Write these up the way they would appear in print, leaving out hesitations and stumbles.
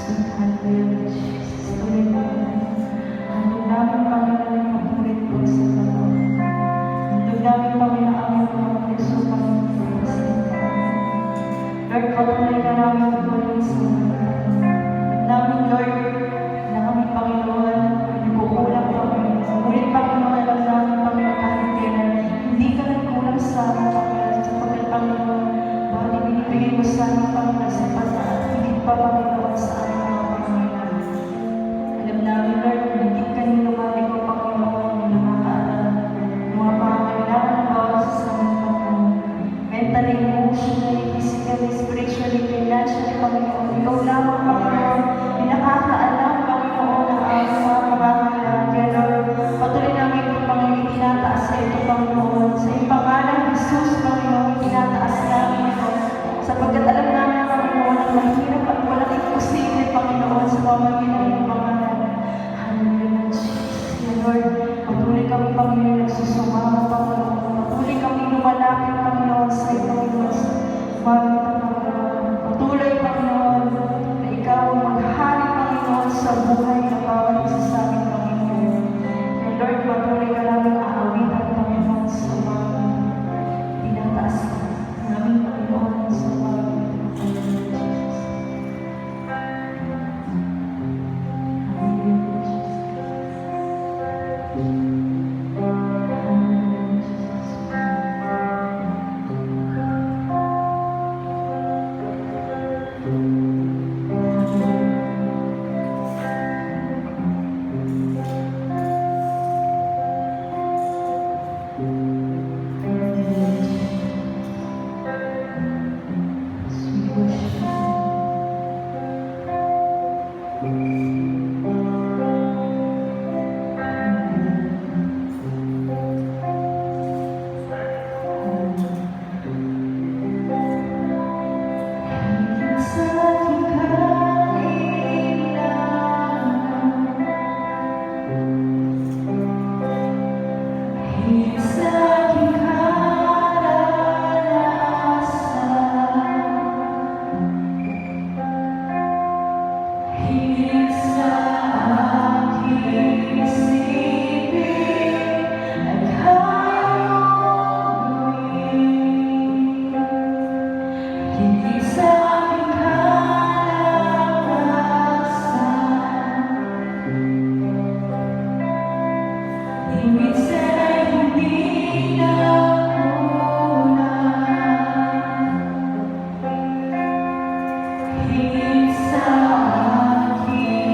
Hallelujah, Jesus. Tuloy po. Handog namin, Panginoon, yung papulit po sa Panginoon. Handog namin, Panginoon, ang iyong mga puso, Panginoon, po sa Panginoon. Lord, patuloy ka namin tuloy sa Panginoon. Namin, Lord, na kami, Panginoon, nagkukulang, Panginoon. Ngunit, Panginoon, alam namin, Panginoon, kahit kailan, hindi ka nagkulang sa amin, Panginoon. Sapagkat, Panginoon, bali binibigay mo sa amin, Panginoon, sa at higit pa, Panginoon, sa amin, mga Panginoon. Alam namin, Lord, hindi kanino mali ko, Panginoon, yung nakakaalam. Mga pangangailangan ng bawat sa amin, Panginoon. Mentally, emotionally, physically, spiritually, financially, Panginoon. Ikaw lamang, Panginoon, yung nakakaalam, Panginoon, ang aming mga pangangailangan. Kaya, Lord, patuloy namin ito, Panginoon, itinataas sa ito, Panginoon. Sa iyong pangalan, Jesus, Panginoon, itinataas namin ito. Sapagkat alam namin, Panginoon, ang mahirap at walang imposible, Panginoon, sa pamagitan ng pangalan. Hallelujah, Jesus. Kaya, Lord, patuloy kami, Panginoon, nagsusumama, Panginoon. Patuloy kami lumalapit, Panginoon, sa iyo, Panginoon, sa pamagitan, Panginoon. Patuloy, Panginoon, na ikaw ang maghari, Panginoon, sa buhay na bawat isa sa amin, Panginoon. Kaya, Lord, patuloy ka namin aawitan, Panginoon, sa mga tinataas namin, Panginoon, sa mga Higit sa akin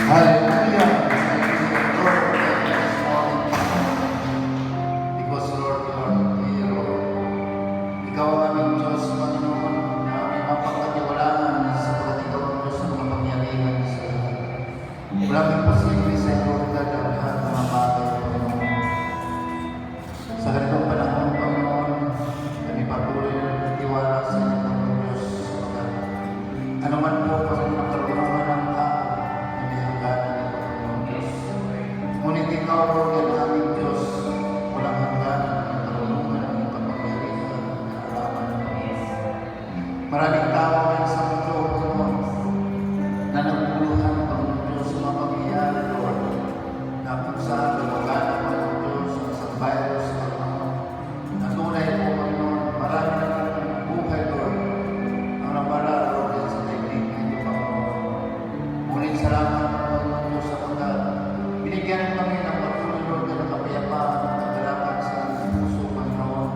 Hallelujah. Lord, this morning, because Lord, you are here, Lord. Ikaw ang aming Diyos, Panginoon, na aming mapagkatiwalaan sapagkat ikaw ang Diyos ng makapangyarihan sa lahat. Walang imposible sa iyo, Lord God, ang lahat ng mga bagay, Panginoon. Sa ganitong panahon, Panginoon, kami patuloy na nagtitiwala sa iyo, Panginoon Diyos, sapagkat ano man po, Panginoon, ang karunungan ng tao na may hangganan ng Panginoon Diyos. Ngunit ikaw, Lord God, aming Diyos, walang hangganan ng karunungan ng iyong kapangyarihan na alaman ng Panginoon. Maraming tao ngayon sa mundo, Panginoon, na naguguluhan, Panginoon Diyos, sa mga pangyayari, Lord, na kung saan lumagana, Panginoon Diyos, ang isang virus, Panginoon, na tunay po, Panginoon, marami na ng buhay, Lord, ang nawala, Lord, din sa daigdig na ito, Panginoon. Ngunit salamat, Panginoon Diyos, sapagkat binigyan kami ng patuloy, Lord, na kapayapaan at kagalakan sa aming puso, Panginoon,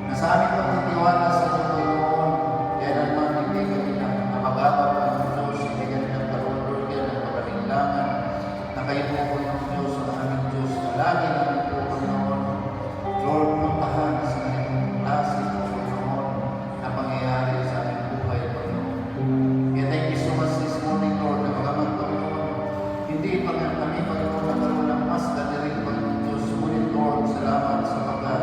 na sa aming pagtitiwala sa iyo, Panginoon, kaya naman hindi kami napagawa, Panginoon Diyos, hindi kami nagkaroon, Lord, kaya ng kapalinlangan, na kayo po, Panginoon Diyos, ang aming Diyos, na lagi namin po, Panginoon, Lord, puntahan sa ganitong klase, Panginoon, na pangyayari sa aming buhay, Panginoon. Kaya thank you so much this morning, Lord, na bagaman, Panginoon, hindi pa nga kami, Panginoon, nagkaroon ng mas gadaling, Panginoon Diyos. Ngunit, Lord, salamat sapagkat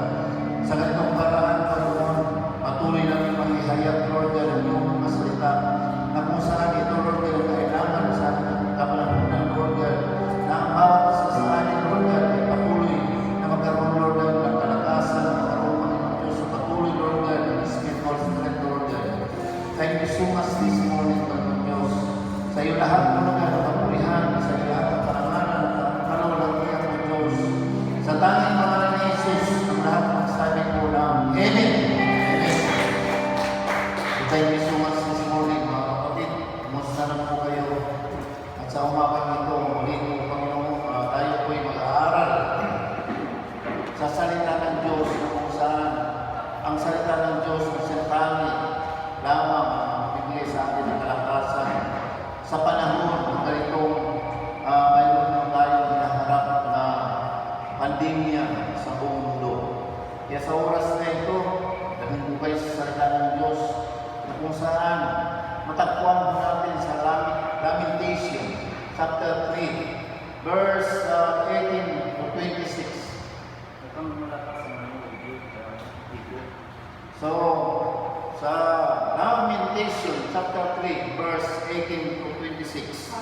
sa ganitong paraan, Panginoon, patuloy namin mahihayag, Lord, ang iyong mga salita, na kung saan ito, Lord, ang kailangan sa ating kapanahunan, Lord, na ang bawat isa sa atin, Lord, ay patuloy na magkaroon, Lord, ng kalakasan, magkaroon, Panginoon Diyos, sa patuloy, Lord, ng spiritual strength, Lord. Thank you so much this morning, Panginoon Diyos. Sa iyo lahat, Lord, ang kapurihan, sa iyo lahat ang karangalan, ang kalawalakihan ng Diyos. Sa tanging pangalan ni Jesus, ang lahat ng sabi po ng Amen. Amen. Thank you so much this morning, mga kapatid. Kumusta na po kayo? At sa umagang ito, muli po, Panginoon, tayo po'y mag-aaral sa salita ng Diyos na kung saan ang salita ng Diyos na sinatangi lamang ang bigay sa atin ng kalakasan sa panahon ng ganitong mayroon na tayong hinaharap na pandemya sa buong mundo. Kaya sa oras na ito, dahil po kayo sa salita ng Diyos na kung saan matagpuan mo natin sa Lamentation, chapter 3, verse 18 to 26. So, sa Lamentation, chapter 3, verse 18 to 26.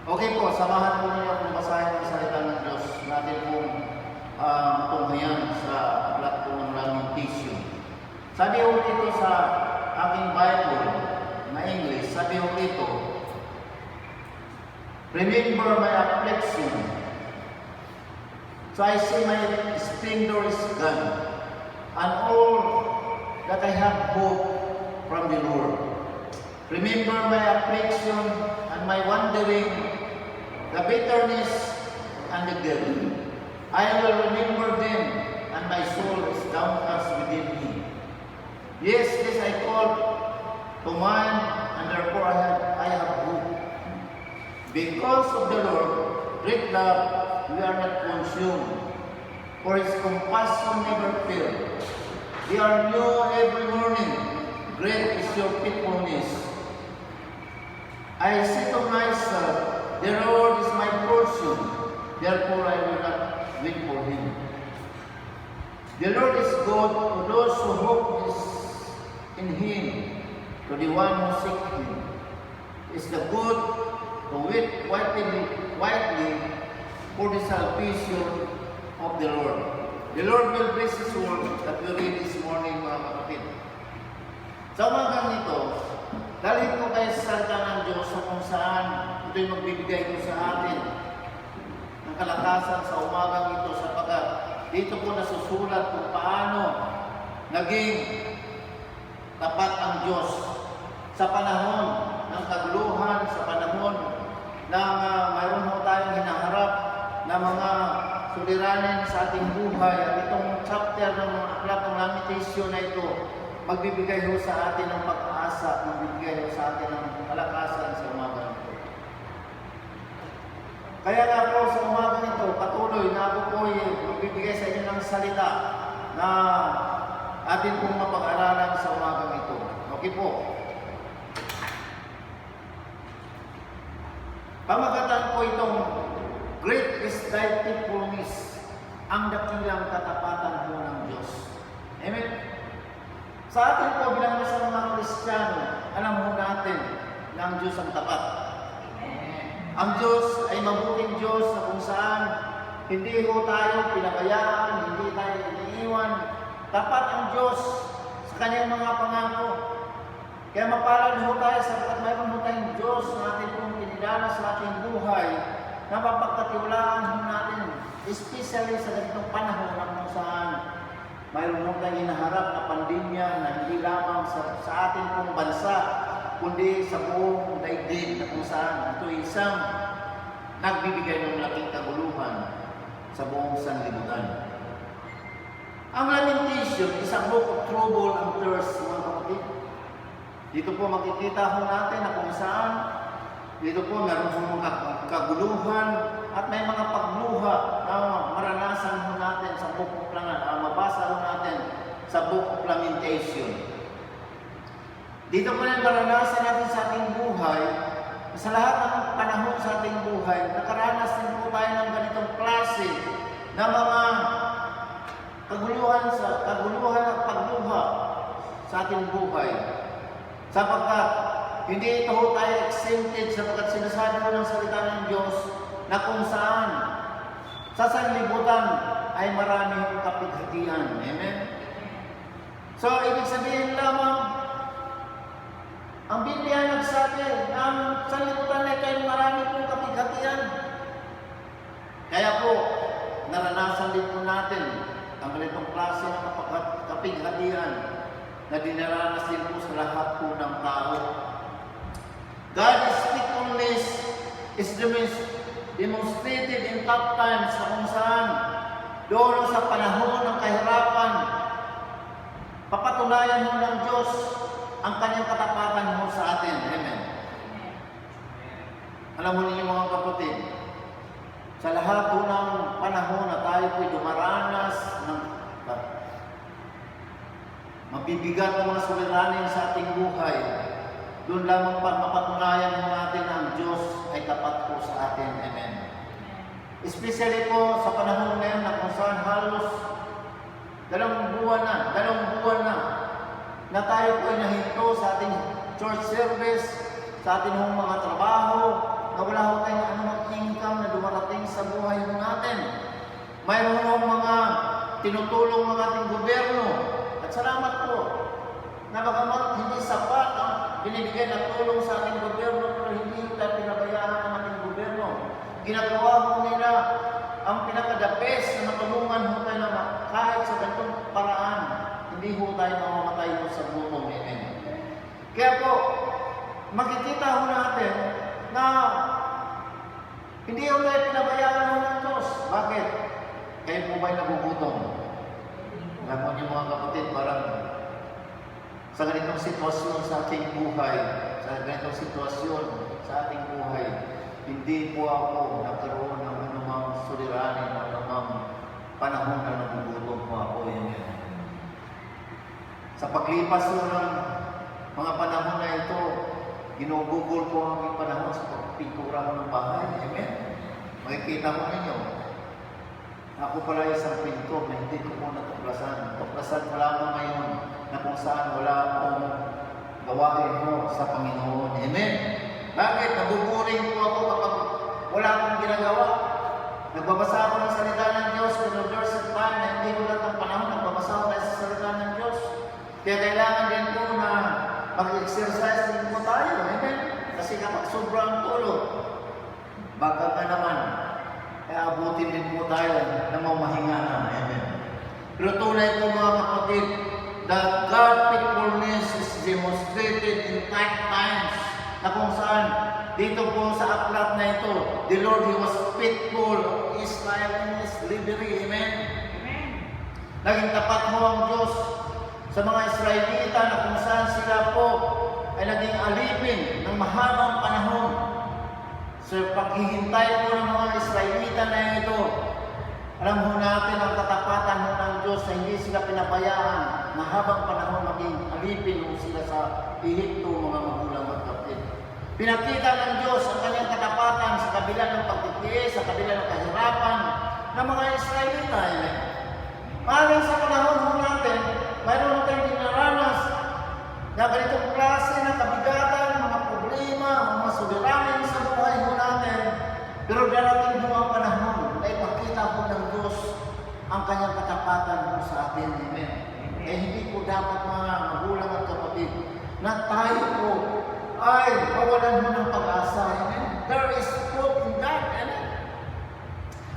Okay po, samahan po niyo kung basahin ang salita ng Diyos natin pong matunghayan sa aklat po ng Lamentation. Sabi ho dito sa aking Bible na English, sabi ho dito, remember my affliction, so I see my splendor is gone, and all that I have hope from the Lord. Remember my affliction and my wandering, the bitterness and the guilt. I will remember them, and my soul is downcast within me. Yes, this I call to mind, and therefore I have hope. Because of the Lord, great love, we are not consumed, for His compassion never fail. They are new every morning. Great is your faithfulness. I say to myself, the Lord is my portion, therefore I will not wait for Him. The Lord is good to those who hope is in Him, to the one who seek Him. Is the good to wait quietly for the salvation of the Lord. The Lord will bless His word that we read this morning, mga kapatid. Sa umagang ito, dalhin ko kayo sa salita ng Diyos sa kung saan ito'y magbibigay ko sa atin ng kalakasan sa umagang ito sapagkat dito po nasusulat kung paano naging tapat ang Diyos sa panahon ng kaguluhan, sa panahon ng mayroon mo tayong hinaharap na mga suliranin sa ating buhay. At itong chapter ng aklat ng Lamentation na ito, magbibigay ho sa atin ng pag-asa, magbibigay ho sa atin ng kalakasan sa umaga nito. kanyang salita na atin pong mapag-aralan sa umagang ito. Okay po. Pamagatan po itong Great is thy faithfulness, ang dakilang katapatan mo ng Diyos. Amen? Sa atin po bilang sa mga Kristiyano, alam mo natin na ang Diyos ang tapat. Ang Diyos ay mabuting Diyos na kung saan hindi ho tayo pinabayaan, hindi tayo iniiwan. Tapat ang Diyos sa kanyang mga pangako. Kaya mapalad ho tayo sapagkat mayroon ho tayong Diyos na ating pong kinilala sa ating buhay na mapagkatiwalaan ho natin, especially sa ganitong panahon na kung saan mayroon ho tayong hinaharap na pandemya na hindi lamang sa ating pong bansa, kundi sa buong daigdig na kung saan ito isang nagbibigay ng laking kaguluhan sa buong sanlibutan. Ang lamentation, isang book of trouble and thirst, mga kapatid. Dito po makikita ho natin na kung saan, dito po meron po mga kaguluhan at may mga pagluha na maranasan ho natin sa book of mabasa ho natin sa book of Lamentation. Dito po na maranasan natin sa ating buhay, sa lahat ng panahon sa ating buhay, nakaranas din po tayo ng ganitong klase na mga kaguluhan at pagluha sa ating buhay. Sapagkat hindi ito ho tayo exempted sapagkat sinasabi ko ng salita ng Diyos na kung saan sa sanlibutan ay maraming kapighatian. Amen? So, ibig sabihin lamang, ang Biblia nagsabi na ang sanlibutan ay kayo marami pong kapighatian. Kaya po, naranasan din po natin ang ganitong klase ng kapighatian na dinaranas din po sa lahat po ng tao. God's faithfulness is demonstrated in tough times na kung saan doon sa panahon ng kahirapan, papatunayan mo ng Diyos ang kanyang katapatan mo sa atin. Amen. Alam mo ninyo mga kapatid, sa lahat po ng panahon na tayo po'y dumaranas ng mabibigat ng mga suliranin sa ating buhay, doon lamang mapatunayan natin na ang Diyos ay tapat po sa atin. Amen. Especially po sa panahon ngayon na kung saan halos dalawang buwan na tayo po ay nahinto sa ating church service, sa ating mga trabaho, na wala ho tayong anumang income na dumarating sa buhay natin. Mayroon ho mga tinutulong ng ating gobyerno. At salamat po na bagamat hindi sapat ang binibigay na tulong sa ating gobyerno, pero hindi tayo pinabayaan ng ating gobyerno. Ginagawa ho nila ang pinakadapes na matulungan ho tayo na kahit sa ganitong paraan, hindi ho tayo mamamatay ho sa gutom. Amen. Kaya po, makikita ho natin na hindi ho tayo pinabayaan ho ng Diyos. Bakit? Kayo po ba'y nagugutom? Alam mo niyo mga kapatid, parang sa ganitong sitwasyon sa ating buhay, hindi po ako nagkaroon ng anumang suliranin, anumang panahon na nagugutom po ako. Sa paglipas po ng mga panahon na ito, ginugugol po ang aming panahon sa pagpintura ko ng bahay. Amen? Makikita mo ninyo, ako pala isang pintor na hindi ko po natuklasan. Tuklasan ko lamang ngayon na kung saan wala akong gawain mo sa Panginoon. Amen? Bakit? Nabuburing po ako kapag wala akong ginagawa. Nagbabasa ako ng salita ng Diyos, pero there's a time na hindi ko lang ng panahon, nagbabasa ako sa salita ng Diyos. Kaya kailangan din po na mag-exercise din po tayo. Amen? Kasi kapag sobrang tulog, baka ka naman, kaya abutin din po tayo na mamahinga na. Amen. Pero tunay po mga kapatid, that God faithfulness is demonstrated in tight times, na kung saan dito po sa aklat na ito, the Lord, He was faithful of Israel in His delivery. Amen. Amen. Naging tapat mo ang Diyos sa mga Israelita na kung saan sila po ay naging alipin ng mahabang panahon. Sa paghihintay po ng mga Israelita na ito, Alam ho natin ang katapatan ho ng Diyos na hindi sila pinabayaan na habang panahon maging alipin ho sila sa Ehipto, mga magulang at kapatid. Pinakita ng Diyos ang kanyang katapatan sa kabila ng pagtitiis, sa kabila ng kahirapan ng mga Israelita. Amen. Maaaring sa panahon ho natin, mayroon tayong dinaranas na ganitong klase ng kabigatan, mga problema, mga suliranin sa buhay ho natin. Pero darating ho ang panahon na ipakita po ng Diyos ang kanyang katapatan po sa atin. Amen. Eh hindi po dapat mga magulang at kapatid na tayo po ay mawalan mo ng pag-asa. Amen. There is hope in God. Amen.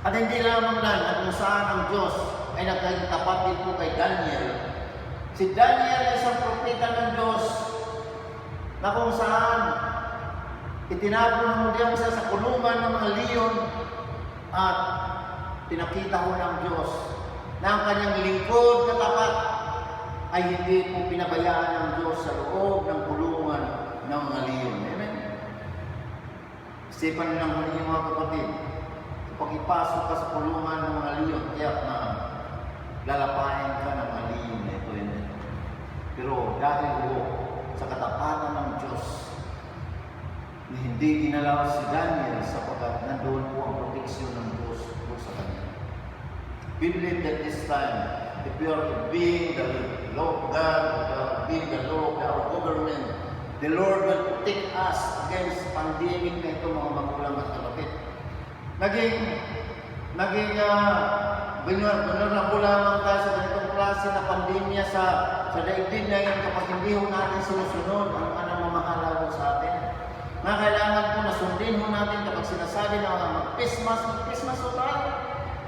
At hindi lamang lang at kung saan ang Diyos ay naging tapat din po kay Daniel. Si Daniel ay isang propeta ng Diyos na kung saan itinapon mo diyan siya sa kulungan ng mga leon at pinakita ho ng Diyos na ang kanyang lingkod na tapat ay hindi po pinabayaan ng Diyos sa loob ng kulungan ng mga leon. Amen? Isipan ng mga kapatid, kapag ipasok ka sa kulungan ng mga leon, tiyak na lalapain ka ng mga leon na ito. Pero dahil ho sa katapatan ng Diyos, na hindi inalaw si Daniel sapagkat nandoon po ang proteksyon ng Diyos po sa kanya. We believe that this time, if we are obeying the law of God, obeying the law of our government, the Lord will protect us against pandemic na ito, mga magulang at kapatid. Naging vulnerable lamang tayo sa ganitong klase na pandemya sa daigdig na yan kapag hindi ho natin sinusunod ang mamahalaw sa atin. Na kailangan po na sundin ho natin kapag sinasabi na mag-Christmas ho tayo.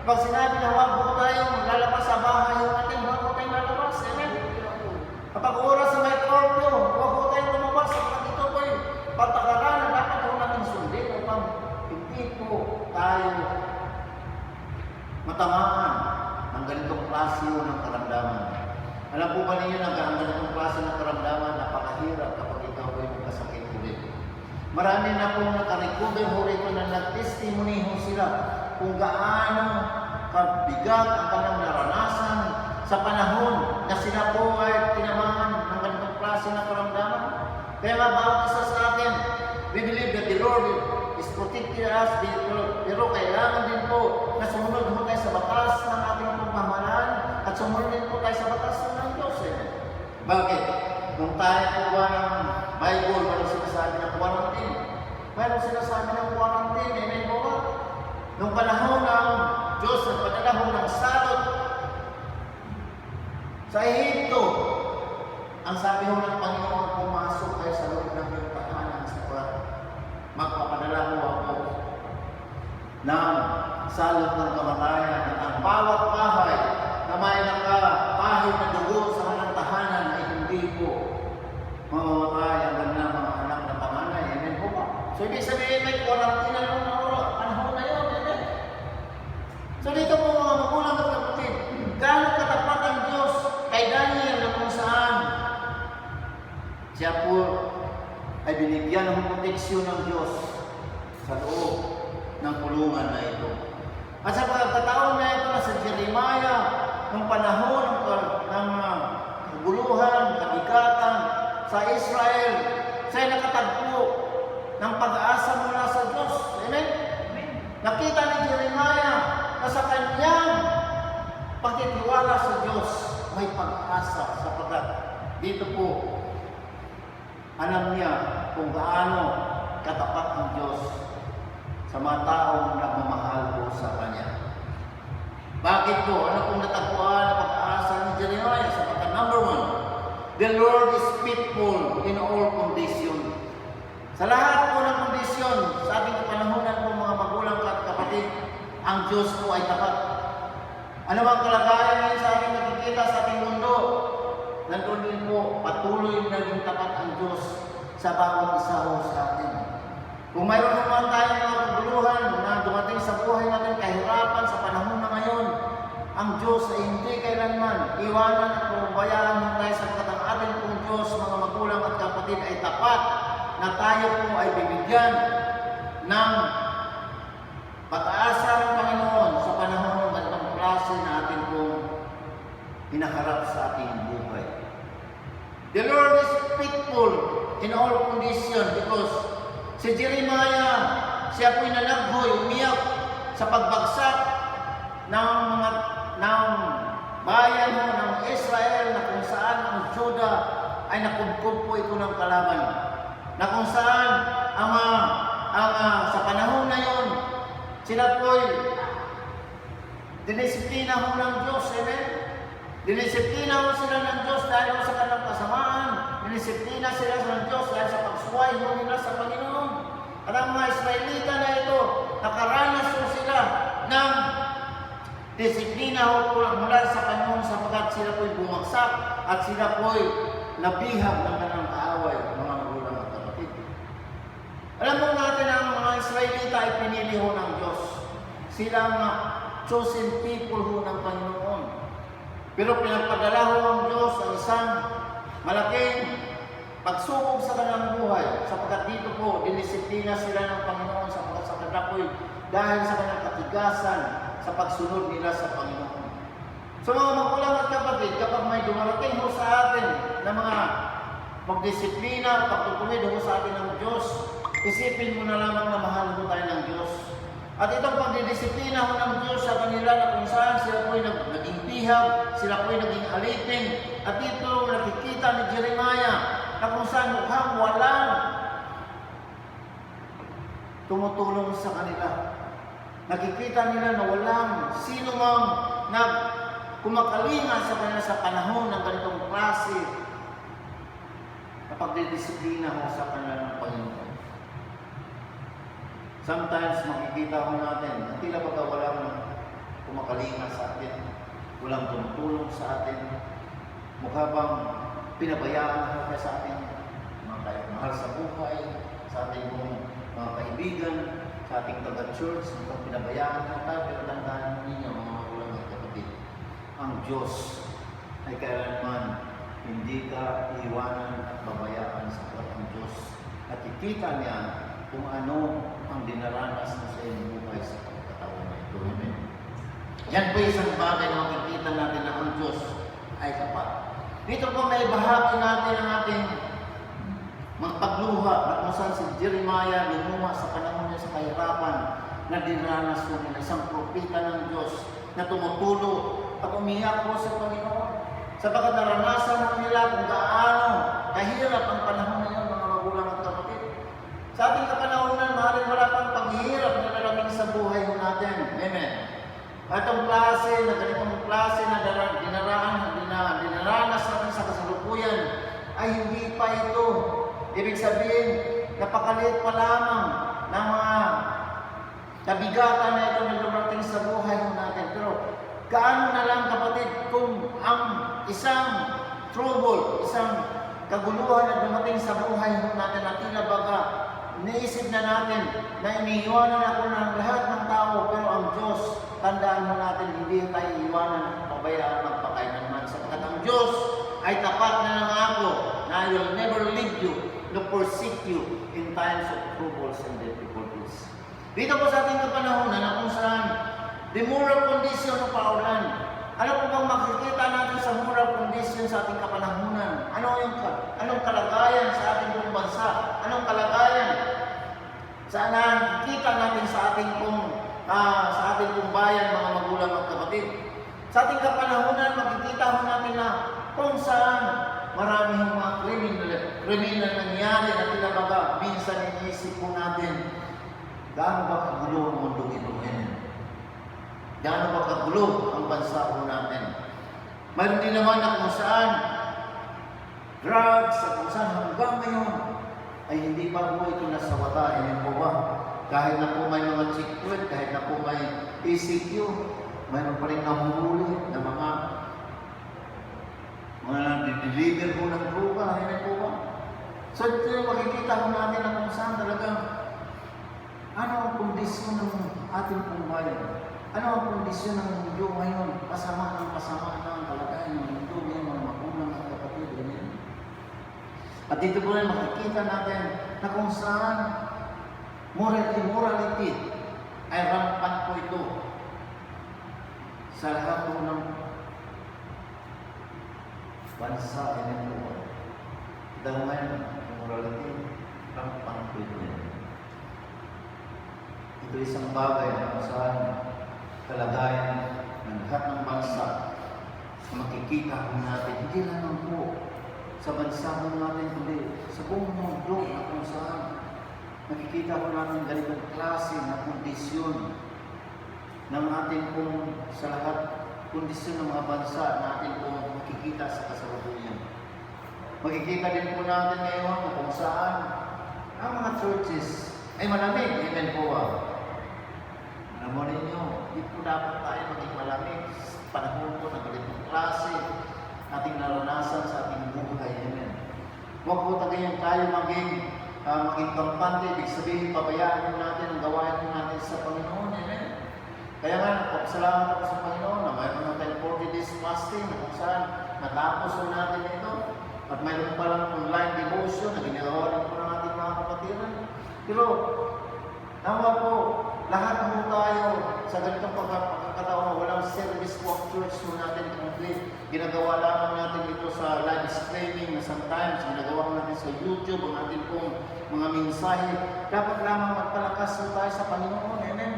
Kapag sinabi na huwag ho tayong lalabas sa bahay ho natin, huwag ho tayong lalabas. Amen? Kapag oras na may curfew, huwag ho tayong lumabas. Kapag ito po yung patakaran na dapat ho natin sundin upang hindi po tayo matamaan ng ganitong klase ng karamdaman. Alam po ba ninyo na ang ganitong klase ng karamdaman napakahirap kapag ikaw ay magkasakit ulit. Marami na pong nakarecover ho rito na nag-testimony ho sila kung gaano kabigat ang kanilang naranasan sa panahon na sila po ay tinamaan ng ganitong klase ng karamdaman. Kaya nga bawat isa sa atin, we believe that the Lord is protecting us, pero kailangan din po na sumunod mo tayo sa batas ng ating pamahalaan at sumunod din po tayo sa batas ng Diyos. Bakit? Nung tayo po ba ng Bible, mayroon sinasabi ng quarantine. Mayroon sinasabi ng quarantine. Amen po ba? Nung panahon ng Diyos, nagpadala ho ng salot sa Ehipto, ang sabi ho ng Panginoon, pumasok kayo sa loob ng iyong tahanan sa magpapadala ho ako ng salot ng kamatayan at ang bawat bahay na may nakapahid na dugo sa kanyang tahanan ay hindi po mamamatay ang kanilang mga anak na panganay. Amen po ba? So ibig sabihin may quarantine na lang panahon na yun. Amen? So dito po mga magulang at kapatid, gano'ng katapat ang Diyos kay Daniel na kung saan siya po ay binigyan ng proteksyon ng Diyos sa loob ng kulungan na ito. At sa pagkataon na ito na sa Jeremiah, ng panahon ng kaguluhan, kabigatan sa Israel, siya'y nakatagpo ng pag-asa mula sa Diyos. Amen? Nakita ni Jeremiah na sa kanyang pagtitiwala sa Diyos, may pag-asa sapagkat dito po alam niya kung gaano katapat ang Diyos sa mga taong nagmamahal po sa Kanya. Bakit po? Ano pong natagpuan na pag-asa ni Jeremiah? Sapagkat number one, the Lord is faithful in all condition. Sa lahat po ng kondisyon, sa ating kapanahonan po mga magulang at kapatid, ang Diyos po ay tapat. Ano bang kalagayan ngayon sa ating nakikita sa ating mundo? Nandun din po, patuloy na naging tapat ang Diyos sa bawat isa ho sa atin. Kung mayroon naman tayong mga kaguluhan na dumating sa buhay natin, kahirapan sa panahon na ngayon, ang Diyos ay hindi kailanman iwanan at pabayaan ng tayo sapagkat ang ating pong Diyos, mga magulang at kapatid, ay tapat na tayo po ay bibigyan ng pag-asa ng Panginoon sa panahon ng ganitong hinaharap sa ating buhay. The Lord is faithful in all condition because si Jeremiah, siya po'y nanaghoy, umiyak sa pagbagsak ng bayan mo ng Israel na kung saan ang Juda ay nakubkob po ito ng kalaban. Na kung saan sa panahon na yon, sila po'y dinisiplina ho ng Diyos. Amen? Dinisiplina ho sila ng Diyos dahil sa kanilang kasamaan. Dinisiplina sila ng Diyos dahil sa pagsuway ho nila sa Panginoon. At ang mga Israelita na ito, nakaranas ho sila ng disiplina ho mula sa Panginoon sapagkat sila po'y bumagsak at sila po'y nabihag ng kanilang kaaway, mga magulang at kapatid. Alam mo natin ang mga Israelita ay pinili ho ng Diyos. Sila ang chosen people ho ng Panginoon. Pero pinagpadala ho ang Diyos ang isang malaking pagsubok sa kanilang buhay sapagkat dito po dinisiplina sila ng Panginoon sapagkat sa kanila po'y dahil sa kanilang katigasan sa pagsunod nila sa Panginoon. So mga magulang at kapatid, kapag may dumarating ho sa atin na mga magdisiplina, pagtutuwid ho sa atin ng Diyos, isipin mo na lamang na mahal ho tayo ng Diyos. At itong pagdidisiplina ho ng Diyos sa kanila na kung saan sila po'y naging bihag, sila po'y naging alipin. At dito nakikita ni Jeremiah na kung saan mukhang walang tumutulong sa kanila. Nakikita nila na walang sino mang kumakalinga sa kanila sa panahon ng ganitong klase na pagdidisiplina ho sa kanila ng Panginoon. Sometimes makikita ho natin na tila baga walang kumakalinga sa atin, walang tumutulong sa atin, mukha bang pinabayaan ho kayo sa atin, mga mahal sa buhay, sa ating mga kaibigan, sa ating taga-church, mukhang pinabayaan ho tayo, pero tandaan ninyo mga magulang at kapatid, ang Diyos ay kailanman hindi ka iiwanan at babayaan sa ang Diyos. At ikita niya kung ano ang dinaranas na sa inyong buhay sa pagkataon na ito. Amen. Yan po isang bagay na makikita natin na ang Diyos ay tapat. Dito po may bahagi natin ang ating magpagluha na kung saan si Jeremiah lumuha sa panahon niya sa kahirapan na dinaranas po ng isang propeta ng Diyos na tumutulo at umiyak po sa Panginoon. Sapagkat naranasan mo nila kung gaano kahirap ang panahon na yun, mga magulang at kapatid. Sa ating kapanahonan, maaaring wala pang paghihirap na narating sa buhay natin. Amen. At ang klase, na ganitong klase na dinaranas natin sa kasalukuyan ay hindi pa ito. Ibig sabihin, napakaliit pa lamang ng mga kabigatan na ito na dumating sa buhay natin. Pero gaano na lang kapatid kung ang isang trouble, isang kaguluhan na dumating sa buhay natin na tila baga iniisip na natin na iniiwanan ako ng lahat ng tao, pero ang Diyos, tandaan mo natin, hindi tayo iiwanan at pabayaan magpakailanman. Sapagkat ang Diyos ay tapat na nangako na I will never leave you nor forsake you in times of troubles and difficulties. Dito po sa ating kapanahonan na kung saan the moral condition ng paulan. Ano po bang makikita natin sa moral condition sa ating kapanahonan? Anong kalagayan sa ating buong bansa? Anong kalagayan sa nakikita natin sa ating pong bayan, mga magulang at kapatid? Sa ating kapanahonan, makikita ho natin na kung saan maraming mga kriminal nangyari na tinabaga. Minsan iniisip po natin, gaano ba kagulo ang mundo ito? Gaano ba kagulo ang bansa po natin? Mayroon din naman na kung saan drugs at kung saan hanggang ngayon ay hindi pa po ito nasawata. Amen po ba? Kahit na po may mga checkpoint, kahit na po may ECQ, mayroon pa rin nahuhuli na mga deliver po ng droga. Amen po ba? So ito makikita ko natin na kung saan talagang ano ang kondisyon ng ating pong bayan. Ano ang kondisyon ng mundo ngayon? Pasama ng ang kalagayan ng mundo ngayon, mga magulang at kapatid. Amen. At dito po rin makikita natin na kung saan immorality ay rampant po ito sa lahat po ng bansa ini po. Kita ngayon, morality, rampant po ito. Ito isang bagay na kung saan kalagayan ng lahat ng bansa na makikita po natin, hindi lang po sa bansa po natin, kundi sa buong mundo na kung saan nakikita po natin ganitong klase na kondisyon ng ating pong sa lahat kondisyon ng mga bansa na ating pong makikita sa kasalukuyan. Makikita din po natin ngayon kung saan ang mga churches ay malamig. Amen po Alam mo ninyo, hindi po dapat tayo maging malamig sa panahon po ng ganitong klase ating naranasan sa ating buhay. Amen. Huwag po tagayan tayo maging kampante, ibig sabihin, pabayaan natin ang gawain natin sa Panginoon. Amen. Kaya nga, nagpapasalamat ako sa Panginoon na mayroon na tayong 40 days fasting na kung saan natapos na natin ito. At mayroon palang online devotion na ginagawa rin po ng ating mga kapatiran. Pero, nawa po, lahat mo tayo sa ganitong pagkakataon na walang service po ang church mo natin complete. Ginagawa lamang natin ito sa live streaming na sometimes ginagawa natin sa YouTube ang ating pong mga mensahe. Dapat lamang magpalakas po tayo sa Panginoon. Amen.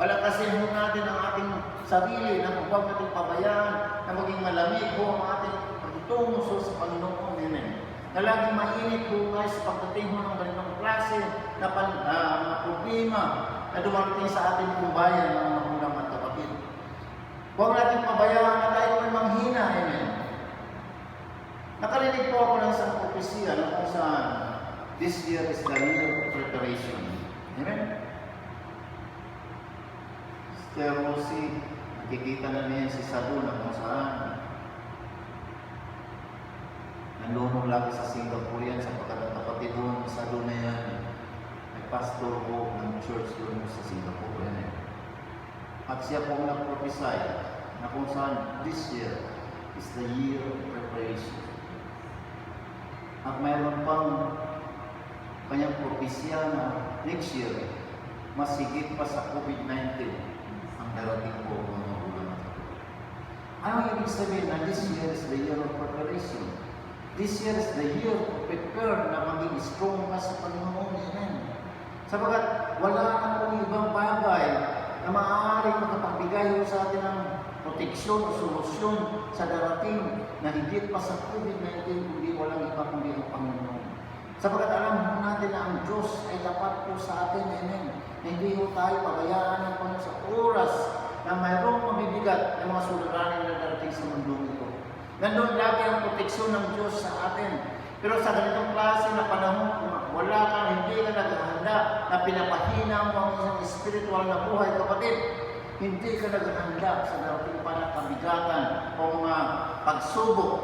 Palakasin po natin ang ating sarili na huwag natin pabayaan na maging malamig po ang ating pagtungo sa Panginoon. Amen. Na laging mainit po tayo sa pagdating mo ng ganitong klase na problema na dumarating sa ating bayan ng mga magulang at kapatid. Huwag natin pabayaan na tayo ay manghina. Amen. Nakarinig po ako ng isang propesya na kung saan this year is the year of preparation. Amen. Sister Rosie, nakikita na niya si Sadu na kung saan nandun lagi sa Singapore yan sapagkat ang kapatid doon sa doon na yan ay pastor po ng church doon sa Singapore yan. At siya po nag-prophesy na kung saan this year is the year of preparation. At mayroon pang kanyang propesya na next year mas higit pa sa COVID-19 ang darating po mga magulang. Ano ibig sabihin na this year is the year of preparation? This year is the year to prepare na maging strong ka sa Panginoon. Amen. Sabagat wala na pong ibang bagay na maaaring makapagbigay sa atin ng proteksyon o solusyon sa darating na higit pa sa COVID-19 kundi walang iba kundi ang Panginoon. Sabagat alam mo natin na ang Diyos ay tapat po sa atin. Amen. Na hindi po tayo pabayaan ng Panginoon sa oras na mayroong mabibigat ng mga suliranin na darating sa mundo ito. Nandun lagi ang proteksyon ng Diyos sa atin. Pero sa ganitong klase na panahon, wala kang hindi ka naghahanda na pinapahina mo ang isang spiritual na buhay, kapatid. Hindi ka naghahanda sa darating pa na kabigatan o mga pagsubok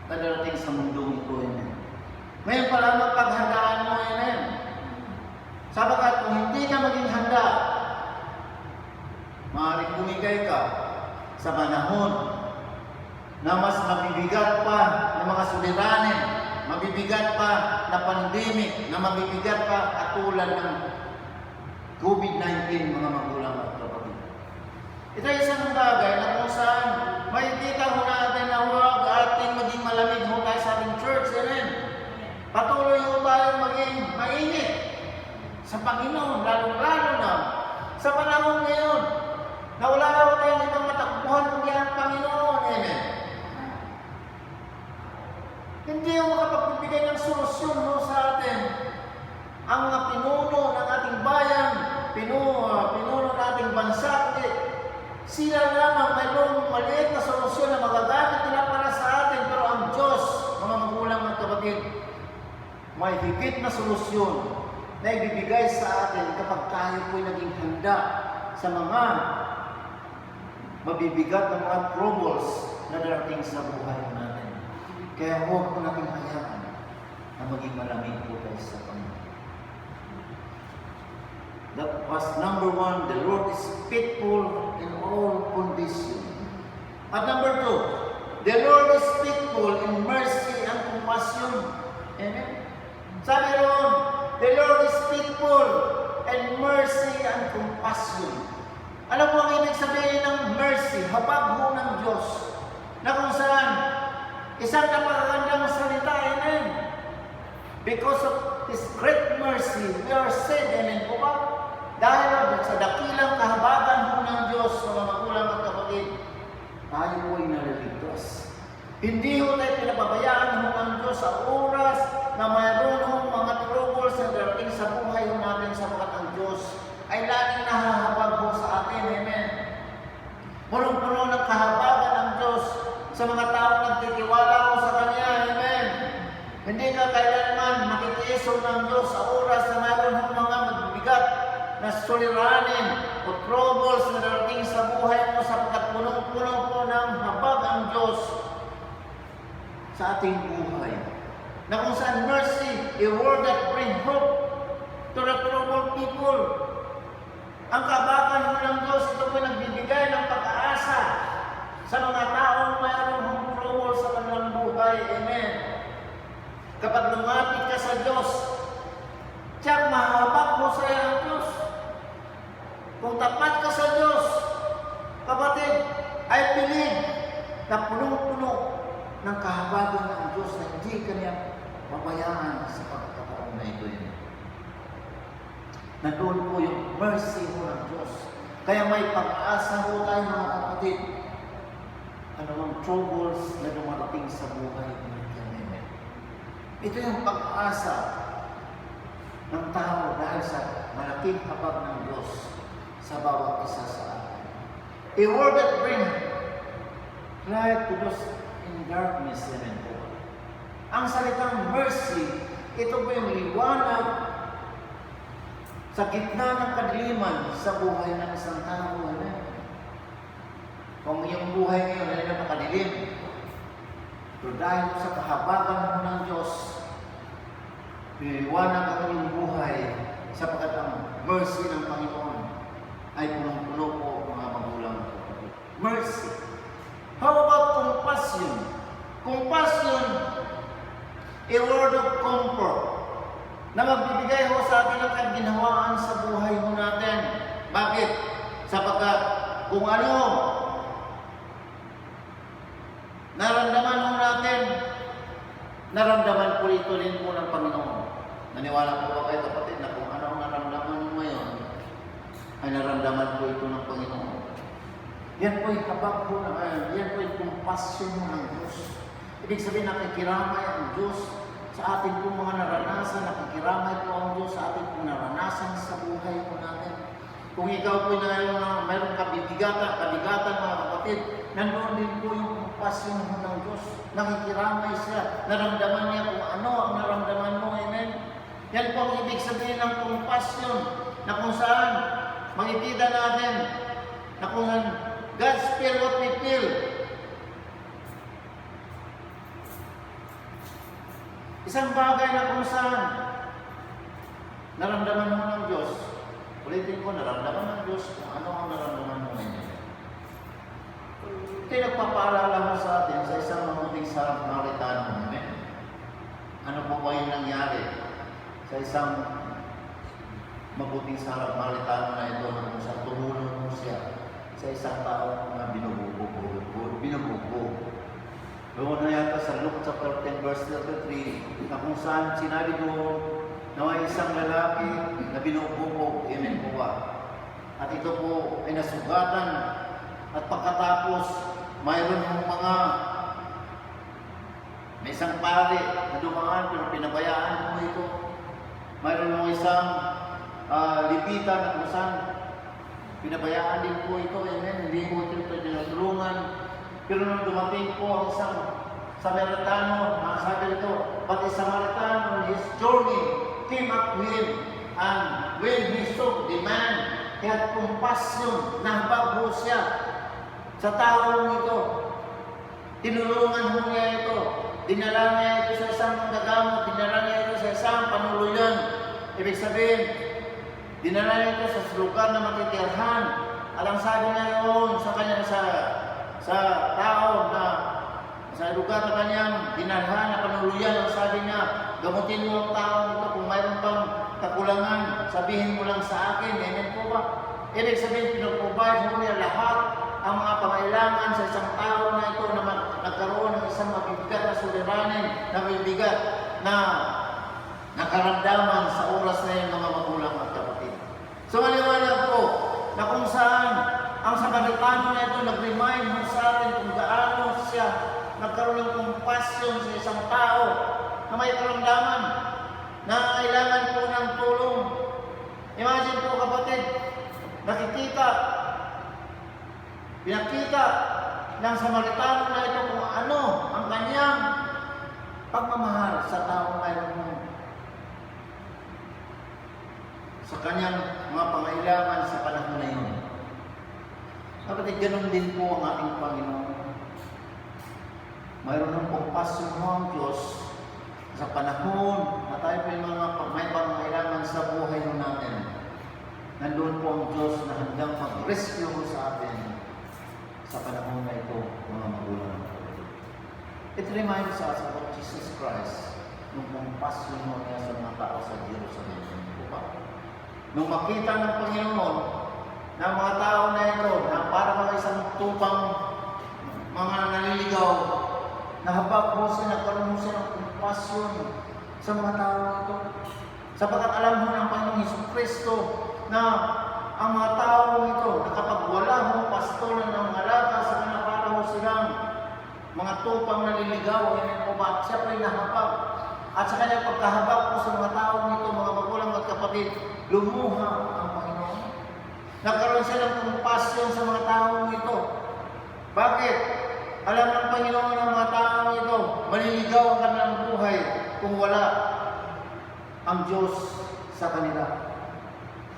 na darating sa mundong ito. Amen. Ngayon pa lang ang paghandaan mo. Amen. Sabagat kung hindi ka maging handa, maaaring bumigay ka sa panahon na mas mabibigat pa ng mga suliranin, mabibigat pa na pandemic, na mabibigat pa katulad ng COVID-19, mga magulang at kapatid. Ito ay isang bagay na kung saan makikita mo natin na huwag ating maging malamig mo tayo sa ating church. Amen. Patuloy mo tayo maging mainit sa Panginoon, lalo-lalo na sa panahon ngayon na wala na tayong ibang matakbuhan kundi ang Panginoon. Amen. Hindi mo makapagbibigay ng solusyon mo sa atin. Ang mga pinuno ng ating bayan, pinuno ng ating bansa, kundi sila lamang mayroong maliit na solusyon na magagamit nila para sa atin. Pero ang Diyos, mga magulang at kapatid, may higit na solusyon na ibibigay sa atin kapag tayo po'y naging handa sa mga mabibigat na mga troubles na darating sa buhay natin. Kaya huwag po natin hayaan na maging malamig po tayo sa Panginoon. That was number one, the Lord is faithful in all conditions. At number two, the Lord is faithful in mercy and compassion. Amen? Sabi roon, the Lord is faithful in mercy and compassion. Alam mo ang ibig sabihin ng mercy, habag ho ng Diyos. na kung saan isang napakagandang salita, amen. Because of His great mercy, we are saved, amen po ba? Dahil sa dakilang kahabagan po ng Diyos sa mga magulang at kapatid, tayo po ay naliligtas. Hindi ho tayo pinapabayaan ho ng Diyos sa oras na mayroon ho mga troubles na darating sa buhay ho natin sapagkat ang Diyos ay laging nahahabag ho sa atin, amen. Punong-puno ng kahabagan ng Diyos sa mga taong nagtitiwala ho sa Kanya, amen. Hindi ka kailanman makitiis ho ng Diyos sa oras na mayroon ho mga magbibigat na suliranin o troubles na darating sa buhay mo sapagkat punong-puno po ng habag ang Diyos sa ating buhay. Na kung saan mercy, a word that bring hope to the troubled people. Ang kabagan mo ng Diyos, ito po nagbibigay ng pag-aasa sa mga taong mayroong trouble sa kanilang buhay. Amen. Kapag lumapit ka sa Diyos, tiyak mahabag mo sa iyo ang Diyos. Kung tapat ka sa Diyos, kapatid, I believe na punong-puno ng kahabagan ng Diyos na hindi kanya pabayaan sa pagkakataon na ito yun. Nandoon po yung mercy mo ng Diyos. Kaya may pag-asa po tayo mga kapatid. Anumang troubles na dumarating sa buhay natin. Ito yung pag-asa ng tao dahil sa malaking habag ng Diyos sa bawat isa sa atin. A word that brings light to those in darkness. Amen po. Ang salitang mercy, ito po yung liwanag sa gitna ng kadiliman sa buhay ng isang tao. Amen. Kung iyong buhay ngayon ay napakadilim, pero dahil sa kahabagan mo ng Diyos, piniwanag ang iyong buhay sapagkat ang mercy ng Panginoon ay punong-puno po mga magulang. Mercy. How about compassion? Compassion, a word of comfort na magbibigay ho sa atin ng kaginhawaan sa buhay mo natin. Bakit? Sapagkat kung ano naramdaman mo natin, naramdaman po ito rin po ng Panginoon. Naniwala po ba kayo kapatid na kung ano ang naramdaman mo ngayon, ay naramdaman po ito ng Panginoon. Yan po yung habag po na ngayon. Yan po yung compassion mo ng Diyos. Ibig sabihin, nakikiramay ang Diyos sa ating po mga naranasan, nakikiramay po ang Diyos sa ating po naranasan sa buhay po natin. Kung ikaw po na mayroong kabigatan mga kapatid, nandoon din po yung compassion mo ng Diyos. Nakikiramay siya. Naramdaman niya kung ano ang naramdaman mo. Amen. Yan po ang ibig sabihin ng compassion na kung saan makikita natin na kung God's feel what we feel. Isang bagay na kung saan naramdaman mo ng Diyos. Ulitin ko, naramdaman ng Diyos kung ano ang naramdaman mo ngayon. Ito yung nagpapaalala mo sa atin sa isang mabuting Samaritano. Amen. Ano po ba yung nangyari sa isang mabuting Samaritano na ito na kung saan tumulong mo siya sa isang tao na binubugbog. Doon na yata sa Luke chapter 10 verse 33 na kung saan sinabi doon na may isang lalaki na binubugbog. Amen po ba? At ito po ay nasugatan at pagkatapos mayroon may isang pari na dumaan pero pinabayaan mo ito. Mayroon mo isang lipitan na kung saan pinabayaan din po ito. Amen. Hindi po ito tinutulungan. Pero nung dumating po ang isang Samaritano, sabi ito, but the Samaritan on his journey came up to him, and when he saw the man, he had compassion, nahbag po siya sa taong ito. Tinulungan mo niya ito. Dinala niya ito sa isang manggagamot, dinala niya ito sa isang panuluyan. Ibig sabihin, dinala niya ito sa lugar na matitirhan. At ang sabi niya yun sa kanya sa tao na sa lugar na kanyang dinalhan na panuluyan, ang sabi niya, gamutin mo ang tao ito kung mayroon bang kakulangan, sabihin mo lang sa akin. Amen po ba? Ibig sabihin, pinag-provide mo niya lahat ang mga pangailangan sa isang tao na ito na nagkaroon ng isang mabibigat na suliranin, na mabibigat na nakaramdaman sa oras na yun, mga magulang at kapatid. So maliwanag po na kung saan ang Samaritano na ito nag-remind mo sa atin kung gaano siya nagkaroon ng compassion sa isang tao na may karamdaman, na kailangan po ng tulong. Imagine po kapatid, pinakita ng Samaritano na ito kung ano ang kanyang pagmamahal sa taong mayroon, sa kanyang mga pangailangan sa panahon na yun. Kapatid, ganun din po ang ating Panginoon. Mayroon ng compassion mo ang Diyos sa panahon na tayo may pangailangan sa buhay natin. Nandun po ang Diyos na handang mag-rescue sa atin sa panahon na ito, mga magulang. It reminds us about Jesus Christ nung compassion mo niya sa mga tao sa Jerusalem. Nung makita ng Panginoon na mga tao na ito na para mga isang tupang mga naliligaw, nahabag mo siya, nagkaroon mo siya ng compassion sa mga tao na ito. Sapagkat alam mo ng Panginoong Jesucristo na ang mga tao ito, na kapag wala mo pastoran ng alaga sa kanila para mo silang mga tupang naliligaw, yan po ba? Siya po'y nahabag. At sa kanyang pagkahabag po sa mga tao nito, mga magulang at kapatid, lumuha ang Panginoon. Nagkaroon siya ng compassion sa mga tao nito. Bakit? Alam ng Panginoon ng mga tao ito, maliligaw ang kanilang buhay kung wala ang Diyos sa kanila.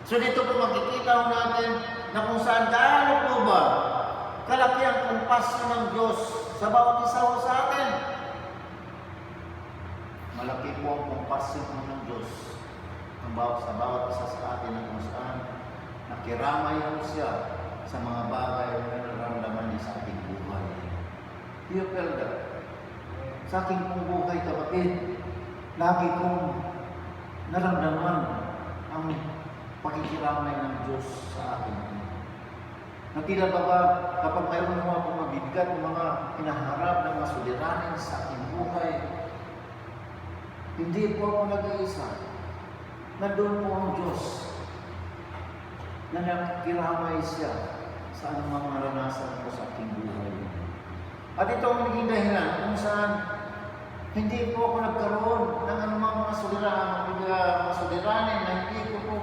So dito po makikita natin na kung saan gaano po ba kalaki ang compassion ng Diyos sa bawat isa sa atin. Malaki po ang compassion ng Diyos sa bawat isa sa atin na kung saan nakiramay po siya sa mga bagay na nararamdaman niya sa ating buhay. Do you feel that? Sa aking pong buhay, kapatid, lagi kong naramdaman ang pakikiramay ng Diyos sa akin. Natila ba kapag mayroon mo akong mabibigat ng mga hinaharap ng mga suliranin sa aking buhay, hindi po ako nag-iisa. Nandun po ang Diyos na nakikiramay siya sa anumang maranasan ko sa aking buhay. At ito ang naging dahilan kung saan hindi po ako nagkaroon ng anumang mga suliranin na hindi ko po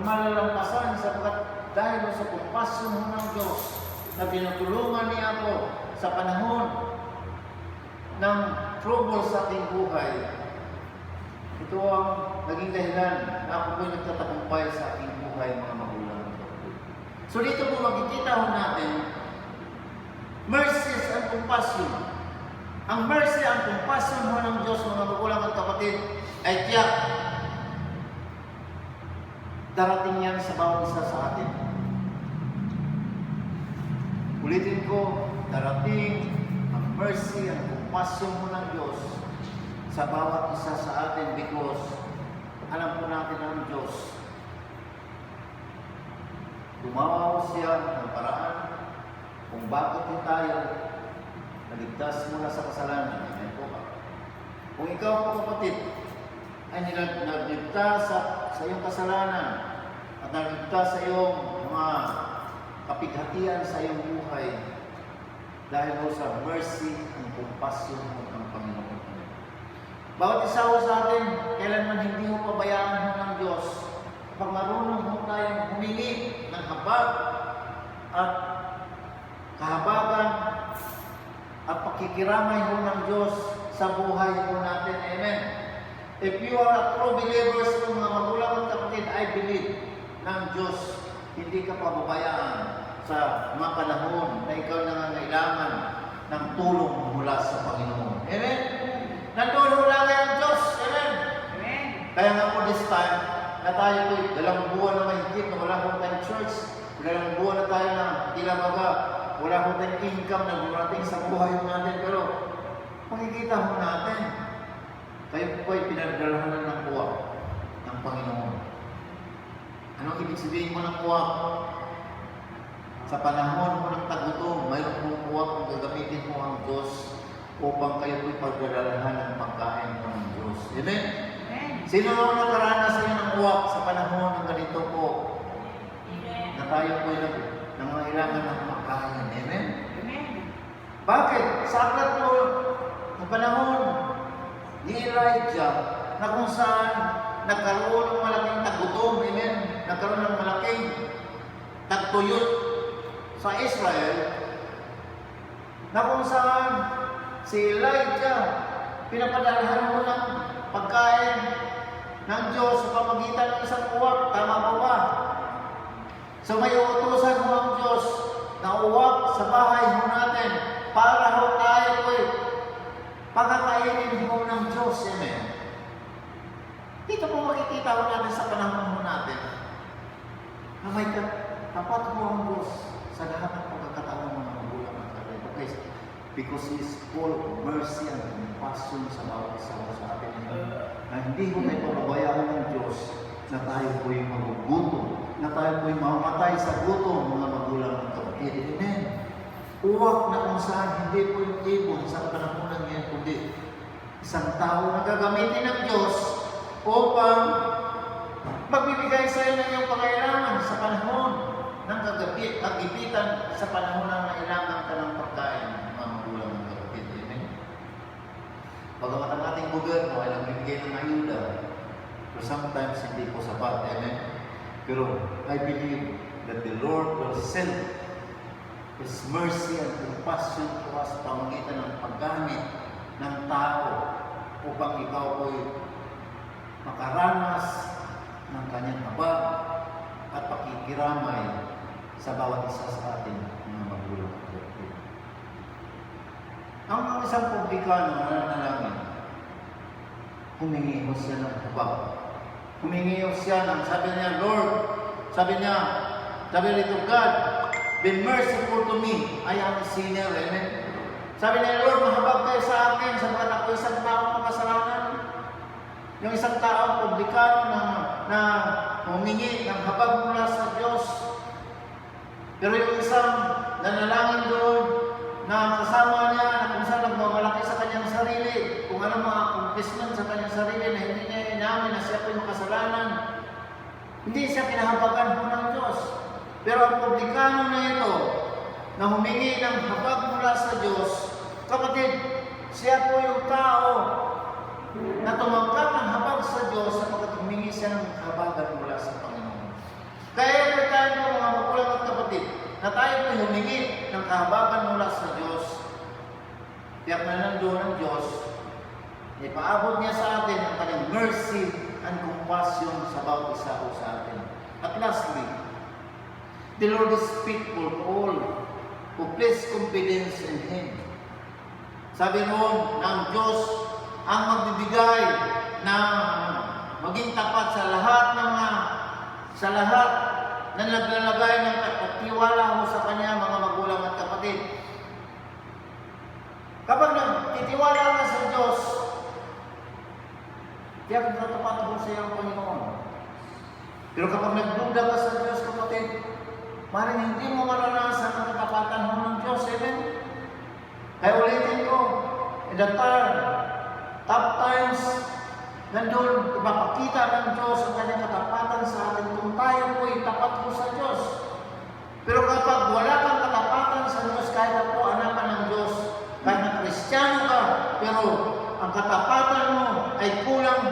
malalampasan sapagkat dahil sa compassion ng Diyos na pinutulungan niya ako sa panahon ng trouble sa aking buhay. Ito ang naging dahilan na ako po'y nagtatagumpay sa aking buhay, mga magulang. So dito po makikita ho natin mercy and compassion. Ang mercy and compassion ho ng Diyos, mga magulang at kapatid, ay tiyak darating yan sa bawat isa sa atin. Ulitin ko, darating ang mercy and compassion mo ng Diyos sa bawat isa sa atin because alam po natin ang Diyos. Gumawa siya ng paraan kung bakit tayo naligtas mula sa kasalanan. Amen po ba? Kung ikaw po kapatid ay nagligtas sa iyong kasalanan at nagligtas sa iyong mga kapighatian sa iyong buhay dahil po sa mercy and compassion ng Panginoon. Bawat isa sa atin, kailanman hindi mo pabayaan ng Diyos kapag marunong mo tayong humingi ng habag at kahabagan at pakikiramay ho ng Diyos sa buhay po natin. Amen. If you are a true believers, mga magulang at kapatid, I believe ng Diyos, hindi ka pababayaan sa mga panahon na ikaw nangangailangan ng tulong mula sa Panginoon. Amen? Nandun lang ang Diyos. Amen? Amen. Kaya nga po this time, na tayo po, 2 buwan na mahigit na wala po tayong church, 2 buwan na tayo na tila baga, wala po tayong income na dumarating sa buhay natin, pero makikita mo natin, kayo po ay pinagdalahan ng uwak ng Panginoon. Anong ibig sabihin mo ng uwak? Sa panahon mo ng tagutom, mayroon mong uwak kung gagamitin mo ang Diyos upang kayo po'y pagdadalahan ng pagkain mo ng Diyos. Amen? Sino ang nakaranas sa inyo ng uwak sa panahon ng ganito po? Na tayo po'y nangangailangan ng pagkain. Amen? Bakit? Sa aklat mo, ng panahon ni Elijah, na kung saan nagkaroon ng malaking tagutom, amen? Nagkaroon ng malaking tagtuyot sa Israel, na kung saan si Elijah pinapadalahan mo ng pagkain ng Diyos sa pamagitan ng isang uwak. Tama ba ba? So may uutusan mo ang Diyos na uwak sa bahay mo natin para ho tayo po'y pagkakainin mo ng Diyos. Amen. Dito po makikita ho natin sa panahon mo natin na may tapat mo ang Diyos sa lahat ng pagkakataon mo ng magulang ng karir. Okay? Because He is full of mercy and compassion sa bawat isa sa atin. Na hindi mo tayo pababayaan ng Diyos na tayo po'y magugutom, na tayo po'y mamatay sa gutom, mga magulang ng kapatid. Amen. Uwak na kung saan hindi po yung ibon sa panahon ngayon, kundi isang tao na gagamitin ng Diyos upang magbibigay sa iyo ng iyong pangailangan sa panahon ng kagipitan, sa panahon ng nailangan ka ng pagkain, mga magulang ng kapatid. Amen. Bagamat ang ating gobyerno ay nagbibigay ng ayuda, pero sometimes hindi po sapat. Amen. Pero I believe that the Lord will send His mercy and compassion to us sa pamagitan ng paggamit ng tao upang ikaw po'y makaranas ng kanyang habag at pakikiramay sa bawat isa sa atin mga magulang. Ang isang publikano na nanalangin, humingi mo siya ng habag. Humingi mo siya ng, sabi niya, Lord, sabi rito, God, be merciful to me. I am a sinner. Amen. Sabi niya, Lord, mahabag kayo sa akin sabagat ako isang taong makasalanan. Yung isang taong publikano na humingi ng habag mula sa Diyos. Pero yung isang nanalangin doon na kasama niya na kung saan nagmamalaki sa kanyang sarili, kung ano mga accomplishment sa kanyang sarili na hindi niya inamin na siya po yung makasalanan, hindi siya kinahabagan mo ng Diyos. Pero ang publikano na ito, na humingi ng habag mula sa Diyos, kapatid, siya po yung tao na tumanggap ng habag sa Diyos sapagkat humingi siya ng habagan mula sa Panginoon. Kaya ito tayo mga magulang at kapatid, na tayo po humingi ng kahabagan mula sa Diyos. Tiyak na nandoon ang Diyos, ipaabot niya sa atin ang kanyang mercy and compassion sa bawat isa o sa atin. At lastly, the Lord is faithful to all who place confidence in Him. Sabi noon ng Diyos ang magbibigay na maging tapat sa lahat na naglalagay ng tiwala mo sa Kanya, mga magulang at kapatid. Kapag nagtitiwala ka sa Diyos, tiyak na tapat mo sa iyong Panginoon. Pero kapag nagduda ka sa Diyos, kapatid, maring hindi mo maranasan ang katapatan mo ng Diyos. Amen? Kaya ulitin ko, in the tough times, nandun, ipapakita ng Diyos ang kanyang katapatan sa atin kung tayo po'y tapat mo sa Diyos. Pero kapag wala kang katapatan sa Diyos, kahit na po anak ka ng Diyos, kahit na Kristiyano ka, pero ang katapatan mo ay kulang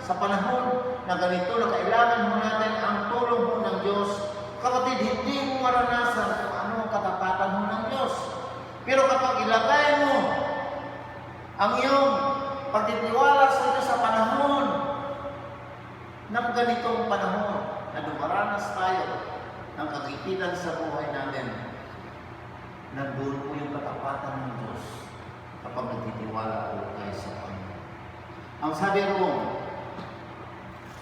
sa panahon na ganito na kailangan mo natin ang tulong mo ng Diyos. Kapatid, hindi mo maranasan kung ano ang katapatan mo ng Diyos. Pero kapag ilagay mo ang iyong pagtitiwala sa Diyos sa panahon ng ganitong panahon na dumaranas tayo ng kagipitan sa buhay natin, nandun po yung katapatan ng Diyos kapag nagtitiwala po tayo sa Panginoon. Ang sabi roon,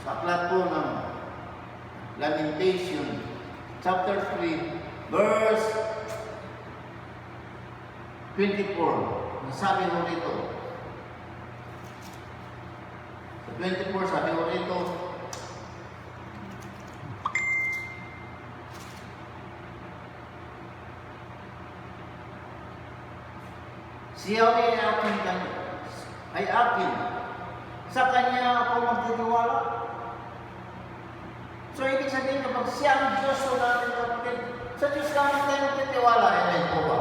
sa aklat po ng Lamentation, chapter 3, verse 24, nasabi mo rito, sa 24, sabi mo rito, Si Yahweh ay akin. Sa Kanya ako magtitiwala. So, ibig sabihin kapag siya ang Diyos o natin kapatid, sa Diyos namin tayo magtitiwala. Amen po ba?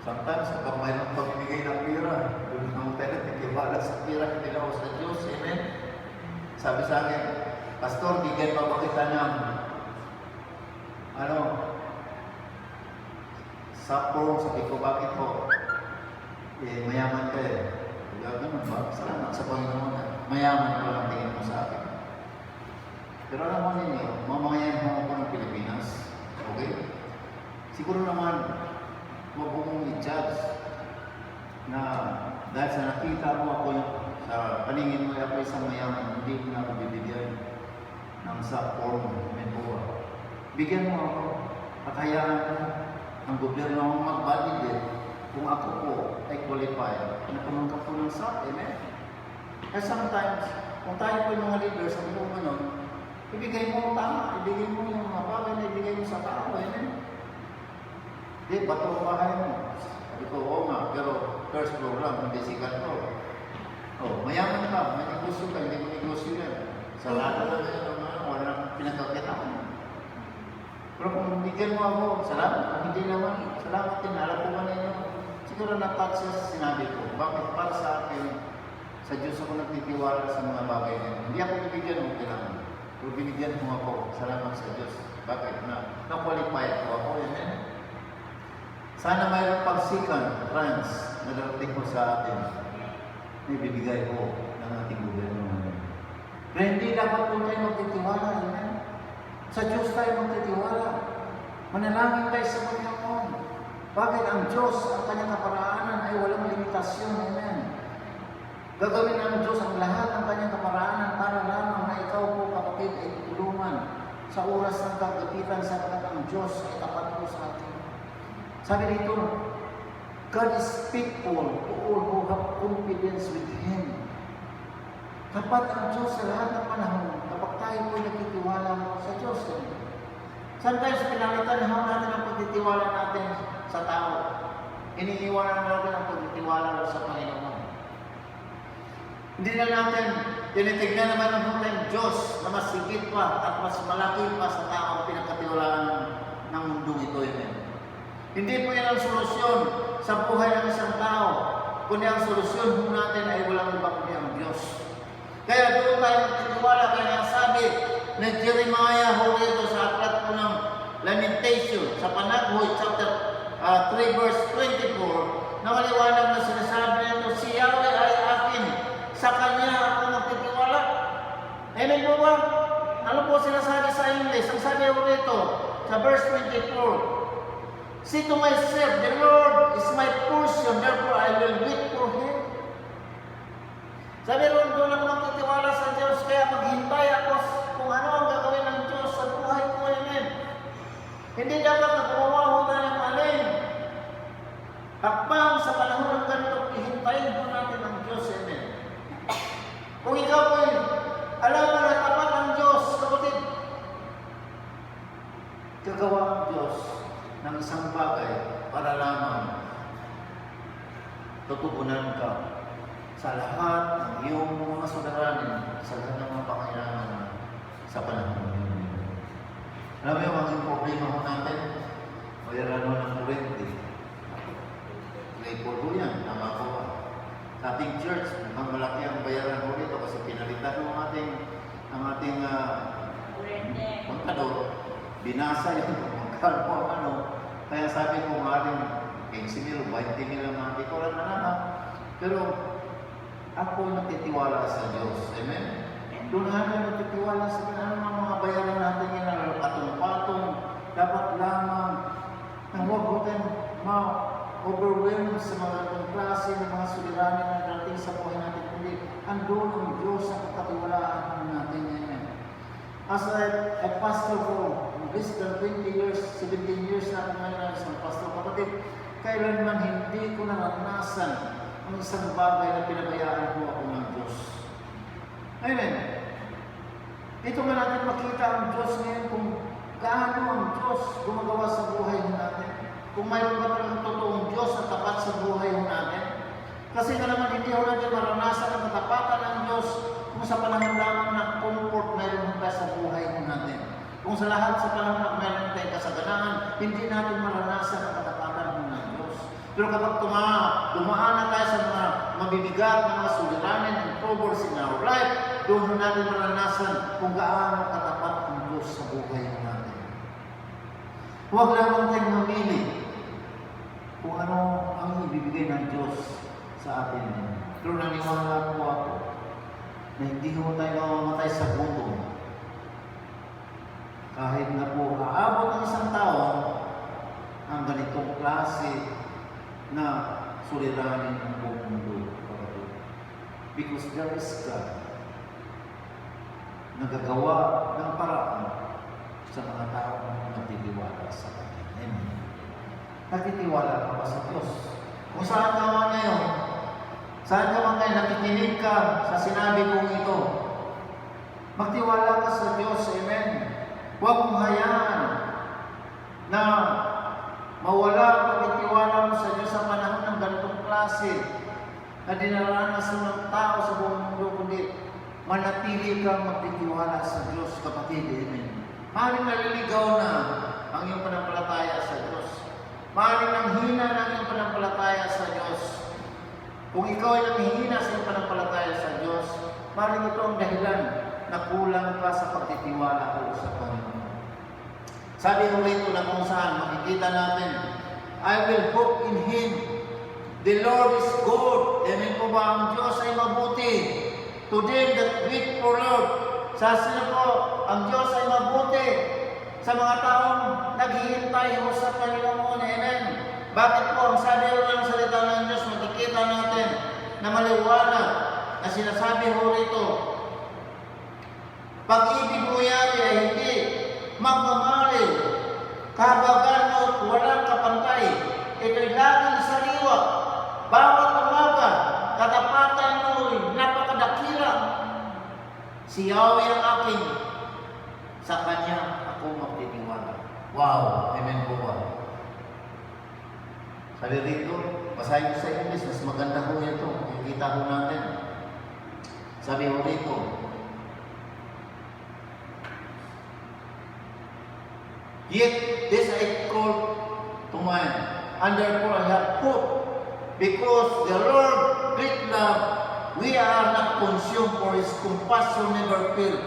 Sometimes, kapag mayroong pagbigay ng pira, doon naman tayo nagtitiwala sa pira, hindi lang sa Diyos. Amen? Sabi sa akin, Pastor, bigyan pa ba kita ng sa form, sabi ko, bakit po? Mayaman ka eh. Ganun ba? Salamat sa Panginoon. Mayaman ko lang tingin mo sa akin. Pero alam mo ninyo, mamamayan mo ako ng Pilipinas. Okay? Siguro naman, huwag mong i-judge na dahil sa nakita mo ako sa paningin mo ako isang mayaman, hindi ko na ako bibigyan ng sa form. Bigyan mo ako at hayaan mo ang gobyerno ang mag-validate kung ako po ay qualified na tumanggap po ng sa amen. Kasi sometimes, kung tayo po yung mga leaders, sabi ko gano'n, ibigay mo ang tama, ibigay mo yung mga bagay na ibigay mo sa tao, amen. Di, bato ang bahay mo. Sabi ko, oo nga, pero first floor lang, hindi sikat ko. Oh, mayaman ka, may negosyo ka, hindi mo negosyo yan. Sa lahat na lang, wala nang pinagkakitaan. Pero kung bigyan mo ako, salamat. Kung hindi naman, salamat din. Alam ko ba ninyo? Siguro na-touch sa sinabi ko. Bakit? Para sa akin, sa Diyos ako nagtitiwala sa mga bagay na yun. Hindi ako bibigyan mo kailangan. Pero binigyan mo ako, salamat sa Diyos. Bakit? Na-qualified ko ako. Amen? Sana mayroong pagsikan, trans, na darating ko sa atin. May bibigay ko ng ating gobyerno. Pero hindi dapat po tayo magtitiwala. Amen? Sa Diyos tayo magtitiwala. Manalangin tayo sa Panginoon. Bakit ang Diyos, ang kanyang kaparaanan ay walang limitasyon. Amen. Gagawin ng Diyos ang lahat ng kanyang kaparaanan para lamang na ikaw po kapatid ay tutulungan sa oras ng kagapitan sapagkat ang Diyos ay tapat po sa atin. Sabi dito, God is faithful to all who have confidence with Him. Tapat ang Diyos sa lahat ng panahon kapag tayo po nagtitiwala sa Diyos. Sometimes, pinalitan natin ang pagtitiwala natin sa tao. Iniiwanan natin ang pagtitiwala sa Panginoon. Hindi na natin tinitignan naman ang Diyos na mas higit pa at mas malaki pa sa tao ang pinagkatiwalaan ng mundong ito. Amen. Hindi po yan ang solusyon sa buhay ng isang tao, kundi ang solusyon po natin ay walang iba kundi ang Diyos. Kaya doon tayo magtitiwala, kaya sabi ni Jeremiah ho rito sa aklat po ng Lamentation, sa Panaghoy, chapter 3, verse 24, na maliwanag na sinasabi nito, si Yahweh ay akin, sa Kanya ako magtitiwala. Amen po ba? Ano po sinasabi sa English? Ang sabi ho rito, sa verse 24, say to myself, the Lord is my portion, therefore I will wait for Him. Sabi ron, doon ako magtitiwala sa Diyos, kaya maghintay ako kung ano ang gagawin ng Diyos sa buhay ko. Amen. Hindi dapat na kumawaho tayo ng alin. Hakbang sa panahon ng ganito, ihintayin po natin ang Diyos. Amen. Kung ikaw po alam mo na tapat ang Diyos, kapatid, gagawa ang Diyos ng isang bagay para lamang tutugunan ka sa lahat ng iyong mga sudaranin, sa lahat ng mga pangailangan sa panahon ng alam mo yung mga problema ko natin, bayaran mo ng kurente. Grateful ko yan, tama ko ba? Sa ating church, mukhang malaki ang bayaran ko dito kasi pinalitan mo ang ating kontador. Binasa yun, magkano ang ano. Kaya sabi ko, maaaring 15,000, 20,000 ang mga tikoran na naman. Pero, ako nagtitiwala sa Diyos. Amen? Doon natin nagtitiwala sa ano mga bayaran natin yan na patong-patong. Dapat lamang ang huwag mo tayong ma-overwhelm sa mga klase ng mga suliranin na dating sa buhay natin. Kundi, andun ang Diyos ang kakatiwalaan natin. Amen? As a pastor for less than 20 years, 17 years na ako ngayon sa pastor kapatid, kailanman hindi ko naranasan ang isang bagay na pinabayaan ko ako ng Diyos. Amen. Ito nga natin makita ang Diyos ngayon kung gaano ang Diyos gumagawa sa buhay natin. kung mayroon ba talagang totoong Diyos na tapat sa buhay natin. Kasi nga naman hindi ho natin maranasan ang katapatan ng Diyos kung sa panahon lamang na comfort mayroon tayo sa buhay natin. Kung sa lahat sa panahon na mayroon tayong kasaganahan, hindi natin maranasan ang katapatan ng Diyos. Pero kapag dumaan na tayo sa mga mabibigat na mga suliranin and troubles in our life, doon natin maranasan kung gaano katapat ang Diyos sa buhay natin. Huwag lamang tayong mamili kung ano ang ibibigay ng Diyos sa atin. Pero naniwala po ako na hindi mo tayo mamamatay sa gutom. Kahit na po aabot ng isang taon ang ganitong klase na suliranin ng buong mundo. Because there is God nagagawa ng paraan sa mga taong nagtitiwala sa Kanya. Amen. Nagtitiwala ka ba sa Diyos? Kung saan ka man ngayon, saan ka man ngayon, nakikinig ka sa sinabi kong ito, magtiwala ka sa Diyos. Amen. Huwag mong hayaan na mawala ang pagtitiwala mo sa Diyos sa panahon ng ganitong klase na dinaranas ng tao sa buong mundo, kundi manatili kang magtitiwala sa Diyos, kapatid. Amen. Maaaring naliligaw na ang iyong panampalataya sa Diyos. Maaaring nanghina na ang iyong panampalataya sa Diyos. Kung ikaw ay nanghihina sa iyong panampalataya sa Diyos, maaaring ito ang dahilan na kulang ka sa pagtitiwala ko sa Panginoon. Sabi ko rito na kung saan makikita natin, I will hope in Him. The Lord is good. Amen po ba? Ang Diyos ay mabuti. To them that wait for Lord. Sa sila po, ang Diyos ay mabuti sa mga taong naghihintay ho sa Panginoon. Amen. Bakit po? Ang sabi ho ng salita ng Diyos, makikita natin na maliwanag na sinasabi ho rito, pag-ibig mo yan ay hindi magmamali, kahabagan mo at walang kapantay. Ito'y laging sariwa. Bawat umaga, katapatan mo'y napakadakila. Si Yahweh ang aking, sa Kanya ako magtitiwala. Wow! Amen po ba? Sabi rito, basahin ko sa English, mas maganda ho ito. Nakikita ho natin. Sabi ho rito, yet this I call to mind, and therefore I have hope, because the Lord great love, we are not consumed, for His compassion never fail.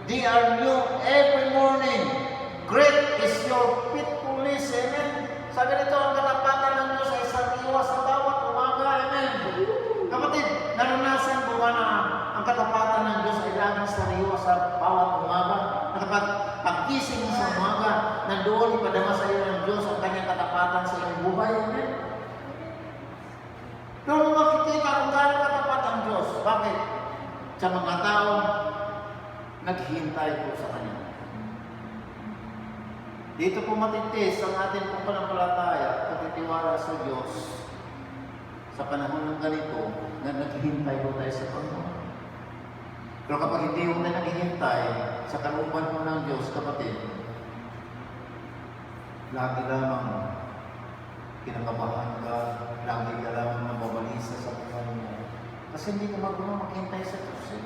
They are new every morning. Great is your faithfulness. Amen. Sabi nito, ang katapatan ng Diyos ay sariwa sa bawat umaga. Amen. Kapatid, naranasan po ba na ang katapatan ng Diyos ay laging sariwa sa bawat umaga? Kapag pagkising sa umaga, nandoon ipadama sa iyo ng Diyos ang kanyang katapatan sa iyong buhay. Amen. Pero makikita kung gaano katapat ang Diyos. Bakit? Sa mga taong naghihintay po sa Kanya. Dito po matitis ang ating panampalataya, pagtitiwala sa Diyos sa panahon ng ganito na naghihintay po tayo sa Panginoon. Pero kapag hindi mo na naghihintay sa kalooban mo ng Diyos, kapatid, lagi lamang kinakabahan ka, lagi ka lamang nababalisa sa buhay mo. Kasi hindi ka marunong maghintay sa Diyos.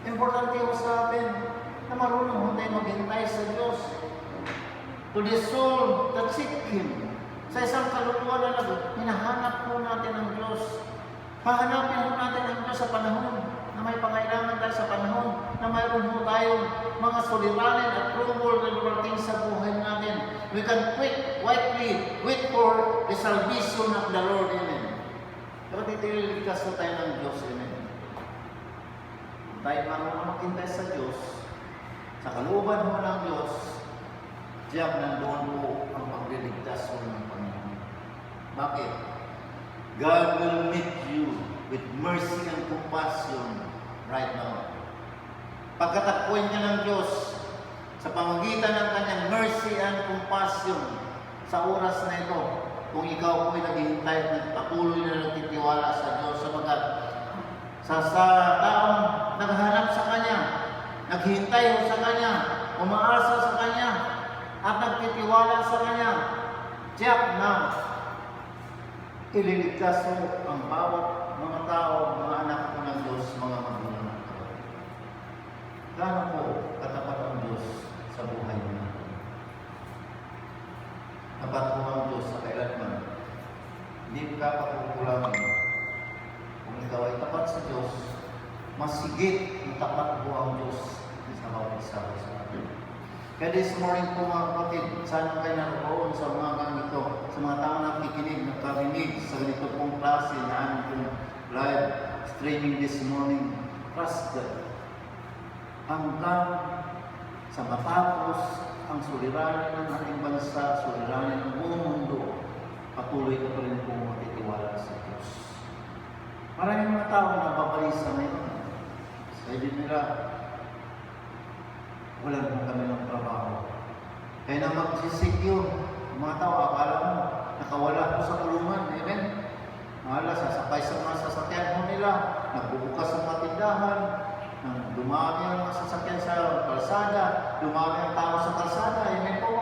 Importante ho sa atin na marunong ho tayo maghintay sa Diyos. To the soul that seek Him. Sa isang kaluluwa na hinahanap po natin ang Diyos. Hahanapin ho natin ang Diyos sa panahon na may pangailangan tayo sa panahon na mayroon ho tayong mga suliranin at trouble na dumating sa buhay natin. We can quietly wait for the salvation of the Lord. Amen. Kapag itiligtas ho tayo ng Diyos. Amen. Tayo marunong maghintay sa Diyos, sa kalooban mo ng Diyos, diyak nandoon po ang pagliligtas mo ng Panginoon. Bakit? God will meet you with mercy and compassion right now. Pagkatakbuhin ka ng Diyos sa pamamagitan ng kanyang mercy and compassion sa oras na ito, kung ikaw po ay naghihintay at patuloy na nagtitiwala sa Diyos, sapagkat sa taong naghahanap sa Kanya, naghihintay ho sa Kanya, umaasa sa Kanya, at nagtitiwala sa Kanya, tiyak na ililigtas mo ang bawat mga tao, mga anak ko ng Diyos, mga magulang ng Diyos. Gaano po katapat ang Diyos sa buhay mo natin? Tapat mo ang Diyos sa kailanman. Hindi ka pakukulangin. Kung ikaw ay tapat sa Diyos, masigit ang tapat mo ang Diyos sa bawat isa sa atin. Kaya this morning po mga kapatid, sana kayo naroon sa umagang ito, sa mga tao na nakikinig, nakarinig sa ganito pong klase na aming pong live streaming this morning. Trust God. Hanggang sa matapos ang suliranin ng ating bansa, suliranin ng buong mundo, patuloy ka pa rin po matitiwala sa Diyos. Maraming mga tao na babalisa ngayon. Sabi nila, wala naman kami ng trabaho. Kaya na magsisecure, mga tao, akala mo, nakawala ko sa kulungan. Amen? Mahala, sasakay sa mga sasakyan mo nila, nagbubukas sa mga tindahan, dumami ang mga sasakyan sa kalsada, dumami ang tao sa kalsada. Amen po.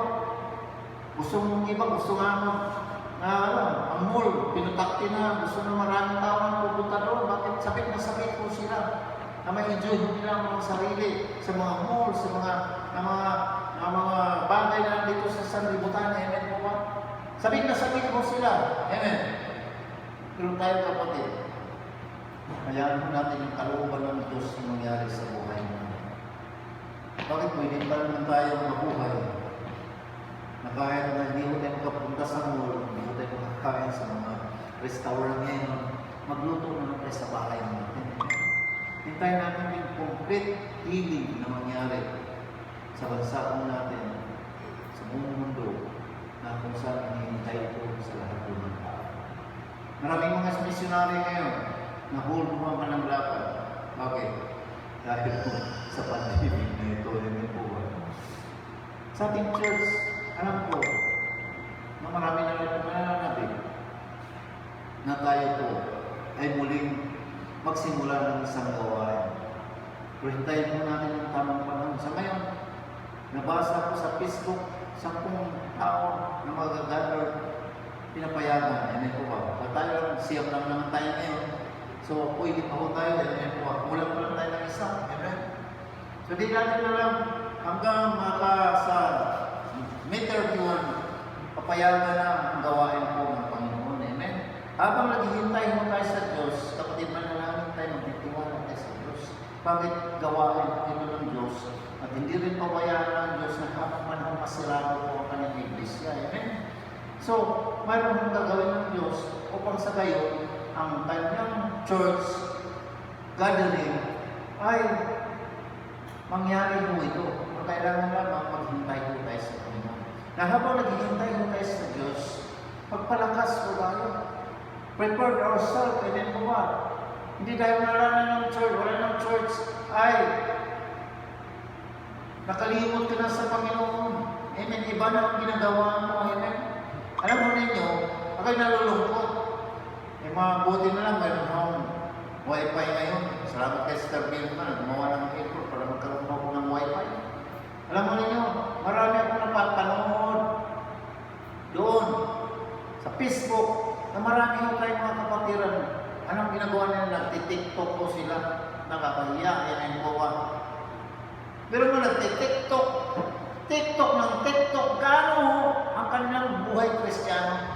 Gusto mong iba, gusto nga mo, ang mall, pinutakti na, gusto na maraming tao na pupunta doon. Bakit sabit na sabit po sila? Na ma-enjoy nila ang mga sarili sa mga mall, sa mga bagay na dito sa sanlibutan. Amen po ba? Sabit na sabit po sila. Amen. Pero tayo kapatid, hayaan mo natin yung kalooban ng Diyos na mangyari sa buhay mo. Bakit pwede pa naman tayo mabuhay na kahit na hindi mo tayo makapunta sa mall, hindi mo tayo makakain sa mga restaurant ngayon, magluto na tayo sa bahay natin. Hintayin natin yung complete healing na mangyari sa bansa po natin, sa buong mundo, na kung saan hinihintay ito sa lahat po ng tao. Maraming mga misyonary ngayon na hold mo ka ng lakad. Bakit? Dahil po sa pandemic na ito, yung po. Sa ating church, alam ko, na marami na rin nananabig na tayo po ay muling magsimula ng isang gawain. Pero hintayin po natin ang tamang panahon. Sa ngayon, nabasa ko sa Facebook, 10 tao na mag-gather, pinapayagan. Yan po ba? Tayo lang, siyam lang naman tayo ngayon. So, pwede pa po tayo. Yan po ba? Kulang pa lang tayo ng isa. Amen? So, di natin na lang hanggang sa May 31, papayagan na ang gawain po ng Panginoon. Amen? Habang naghihintay mo tayo sa Diyos, kapatid manalangin tayo, magtitiwala tayo sa Diyos. Bakit gawain ito ng Diyos? At hindi rin pabayaan ng Diyos na habang manang masirado po ang kanyang iglesia. Amen? So, mayroon ang gagawin ng Diyos upang sa gayon, ang kanyang church gathering ay mangyari mo ito. Ang kailangan lamang maghintay po tayo sa Panginoon. Na habang naghihintay po tayo sa Diyos, pagpalakas po tayo. Prepare ourselves, amen po ba? Hindi dahil wala ng church, ay nakalimot ka na sa Panginoon. Amen. Iba na ang ginagawa mo, amen. Alam mo ninyo, ako'y nalulungkot. Mabuti na lang, mayroon akong wifi ngayon. Salamat kay Sister Vilma, gumawa ng effort para magkaroon ako ng wifi. Alam mo ninyo, marami akong napapanood doon sa Facebook, na marami yung kayong mga kapatiran. Anong ginagawa nila? Nagtitiktok ko sila. Nakakahiya. Yan po ba? Pero kung nagtitiktok, TikTok ng TikTok, gaano ang kanilang buhay Kristiyano?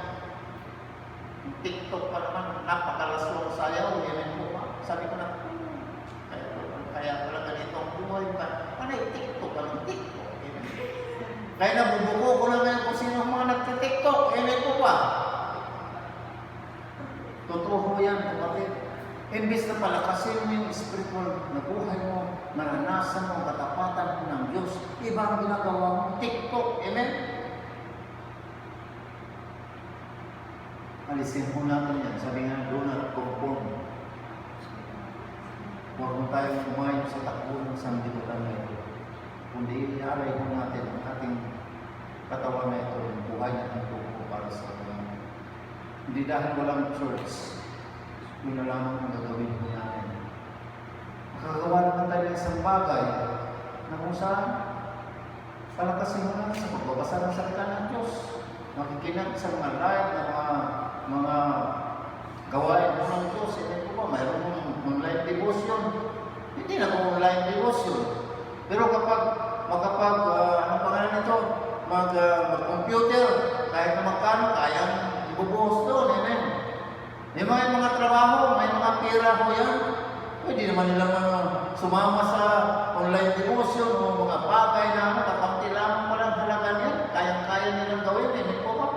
Yung TikTok pa naman, napakalaswang sayaw. Yan po ba? Sabi ko na, kaya pala ganito ang buhay ka. Panay TikTok ka ng TikTok. Kaya nabubuko ko lang ngayon kung sino ang mga nagtitiktok. Yan po ba? Totoo yan, kapatid. Imbis na palakasin mo yung spiritual na buhay mo, naranasan mo, katapatan mo ng Diyos, iba ang ginagawa mo, TikTok. Amen? Alisin po natin yan. Sabi nga, do not conform. Huwag mo tayong umayon sa takbo ng sanlibutan na ito. Kundi iaray po natin ang ating katawan na ito, yung buhay na ito para sa Panginoon. Hindi dahil walang church, yun na lamang ang gagawin po natin. Makagawa naman tayo ng isang bagay na kung saan palakasin mo natin sa pagbabasa ng salita ng Diyos. makikinag sa mga live na mga gawain po ng Diyos. Hindi po ba, mayroon mong live devotion. Hindi na po live devotion. Pero kapag anong pangalan nito? Mag-computer, kahit na magkano, kayang ibubuhos doon. Amen. May mga trabaho, may mga pera po yan. Pwede naman nilang sumama sa online devotion o mga bagay na kakamti lamang palang halaga niya. Kayang-kaya nilang gawin. Hindi po ba?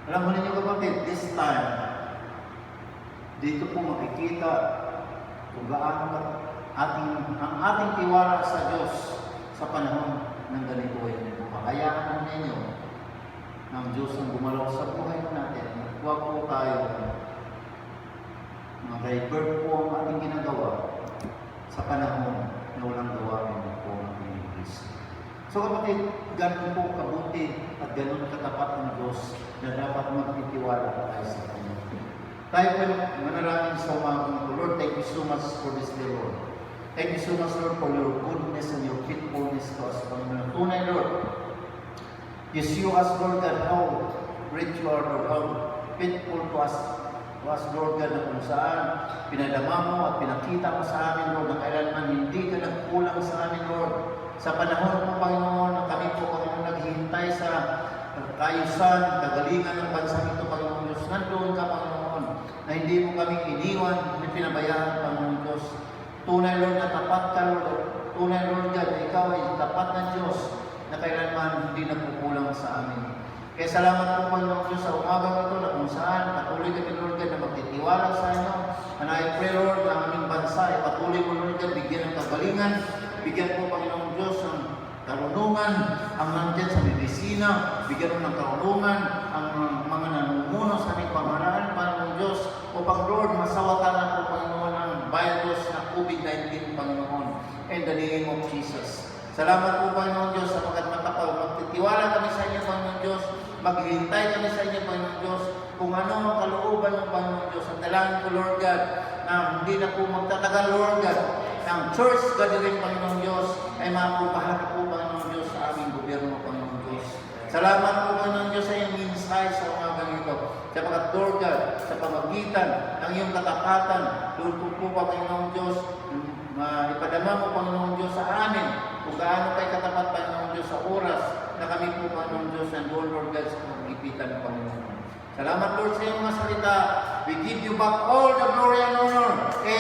Alam mo ninyo kapatid, this time, dito po makikita kung gaano ang ating tiwala sa Diyos sa panahon ng ganito ay hayaan ninyo ng Diyos ang gumalaw sa buhay natin. Huwag po tayo mag-divert po ang ating ginagawa sa panahon na walang gawain po ang ating Kristo. So kapatid, ganun po kabuti at ganun katapat ang Diyos na dapat magtitiwala tayo sa Kanya. Tayo po manalangin sa umagang ito. Lord, thank you so much for this day, Lord. Thank you so much, Lord, for your goodness and your faithfulness to us. Panginoon, tunay, Lord, you see us, Lord God, how great you are, Lord, how faithful to us, Lord God, na kung saan pinadama mo at pinakita mo sa amin, Lord, na kailanman hindi ka nagkulang sa amin, Lord. Sa panahon po, Panginoon, na kami po, Panginoon, naghihintay sa kaayusan, kagalingan ng bansang ito, Panginoon Diyos. Nandoon ka, Panginoon, na hindi mo kami iniwan, hindi pinabayaan, Panginoon Diyos. Tunay, Lord, na tapat ka, Lord. Tunay, Lord God, na ikaw ay tapat na Diyos na kailanman hindi nagkukulang sa amin. Kaya salamat po, Panginoon Diyos, sa umagang ito na kung saan patuloy kami, Lord God, na magtitiwala sa inyo. And I pray, Lord, na aming bansa ay patuloy mo, Lord God, bigyan ng kagalingan, bigyan po, Panginoon Diyos, ng karunungan, ang nandyan sa medisina, bigyan mo ng karunungan, ang mga nanumuno sa aming pamahalaan, Panginoon Diyos, upang, Lord, masawatan na po, Panginoon, ang virus na COVID-19, Panginoon, in the name of Jesus. Salamat po, Panginoon Diyos, sapagkat magtitiwala kami sa inyo, Panginoon Diyos, maghihintay kami sa inyo, Panginoon Diyos, kung ano ang kalooban ng Panginoon Diyos. At dalangin ko, Lord God, na hindi na po magtatagal, Lord God, ng church gathering, Panginoon Diyos, ay mapupahan po, Panginoon Diyos, sa aming gobyerno, Panginoon Diyos. Salamat po, Panginoon Diyos, sa iyong mensahe sa umagang ito. Sapagkat, Lord God, sa pamagitan ng iyong katapatan, Lord po, Panginoon Diyos, ipadama mo, Panginoon Diyos, sa amin kung gaano kay katapat, Panginoon Diyos, sa oras na kami po, Panginoon Diyos, nandoon, Lord God, sa pagipitan ng Panginoon. Salamat, Lord, sa iyong mga salita. We give you back all the glory and honor. Kay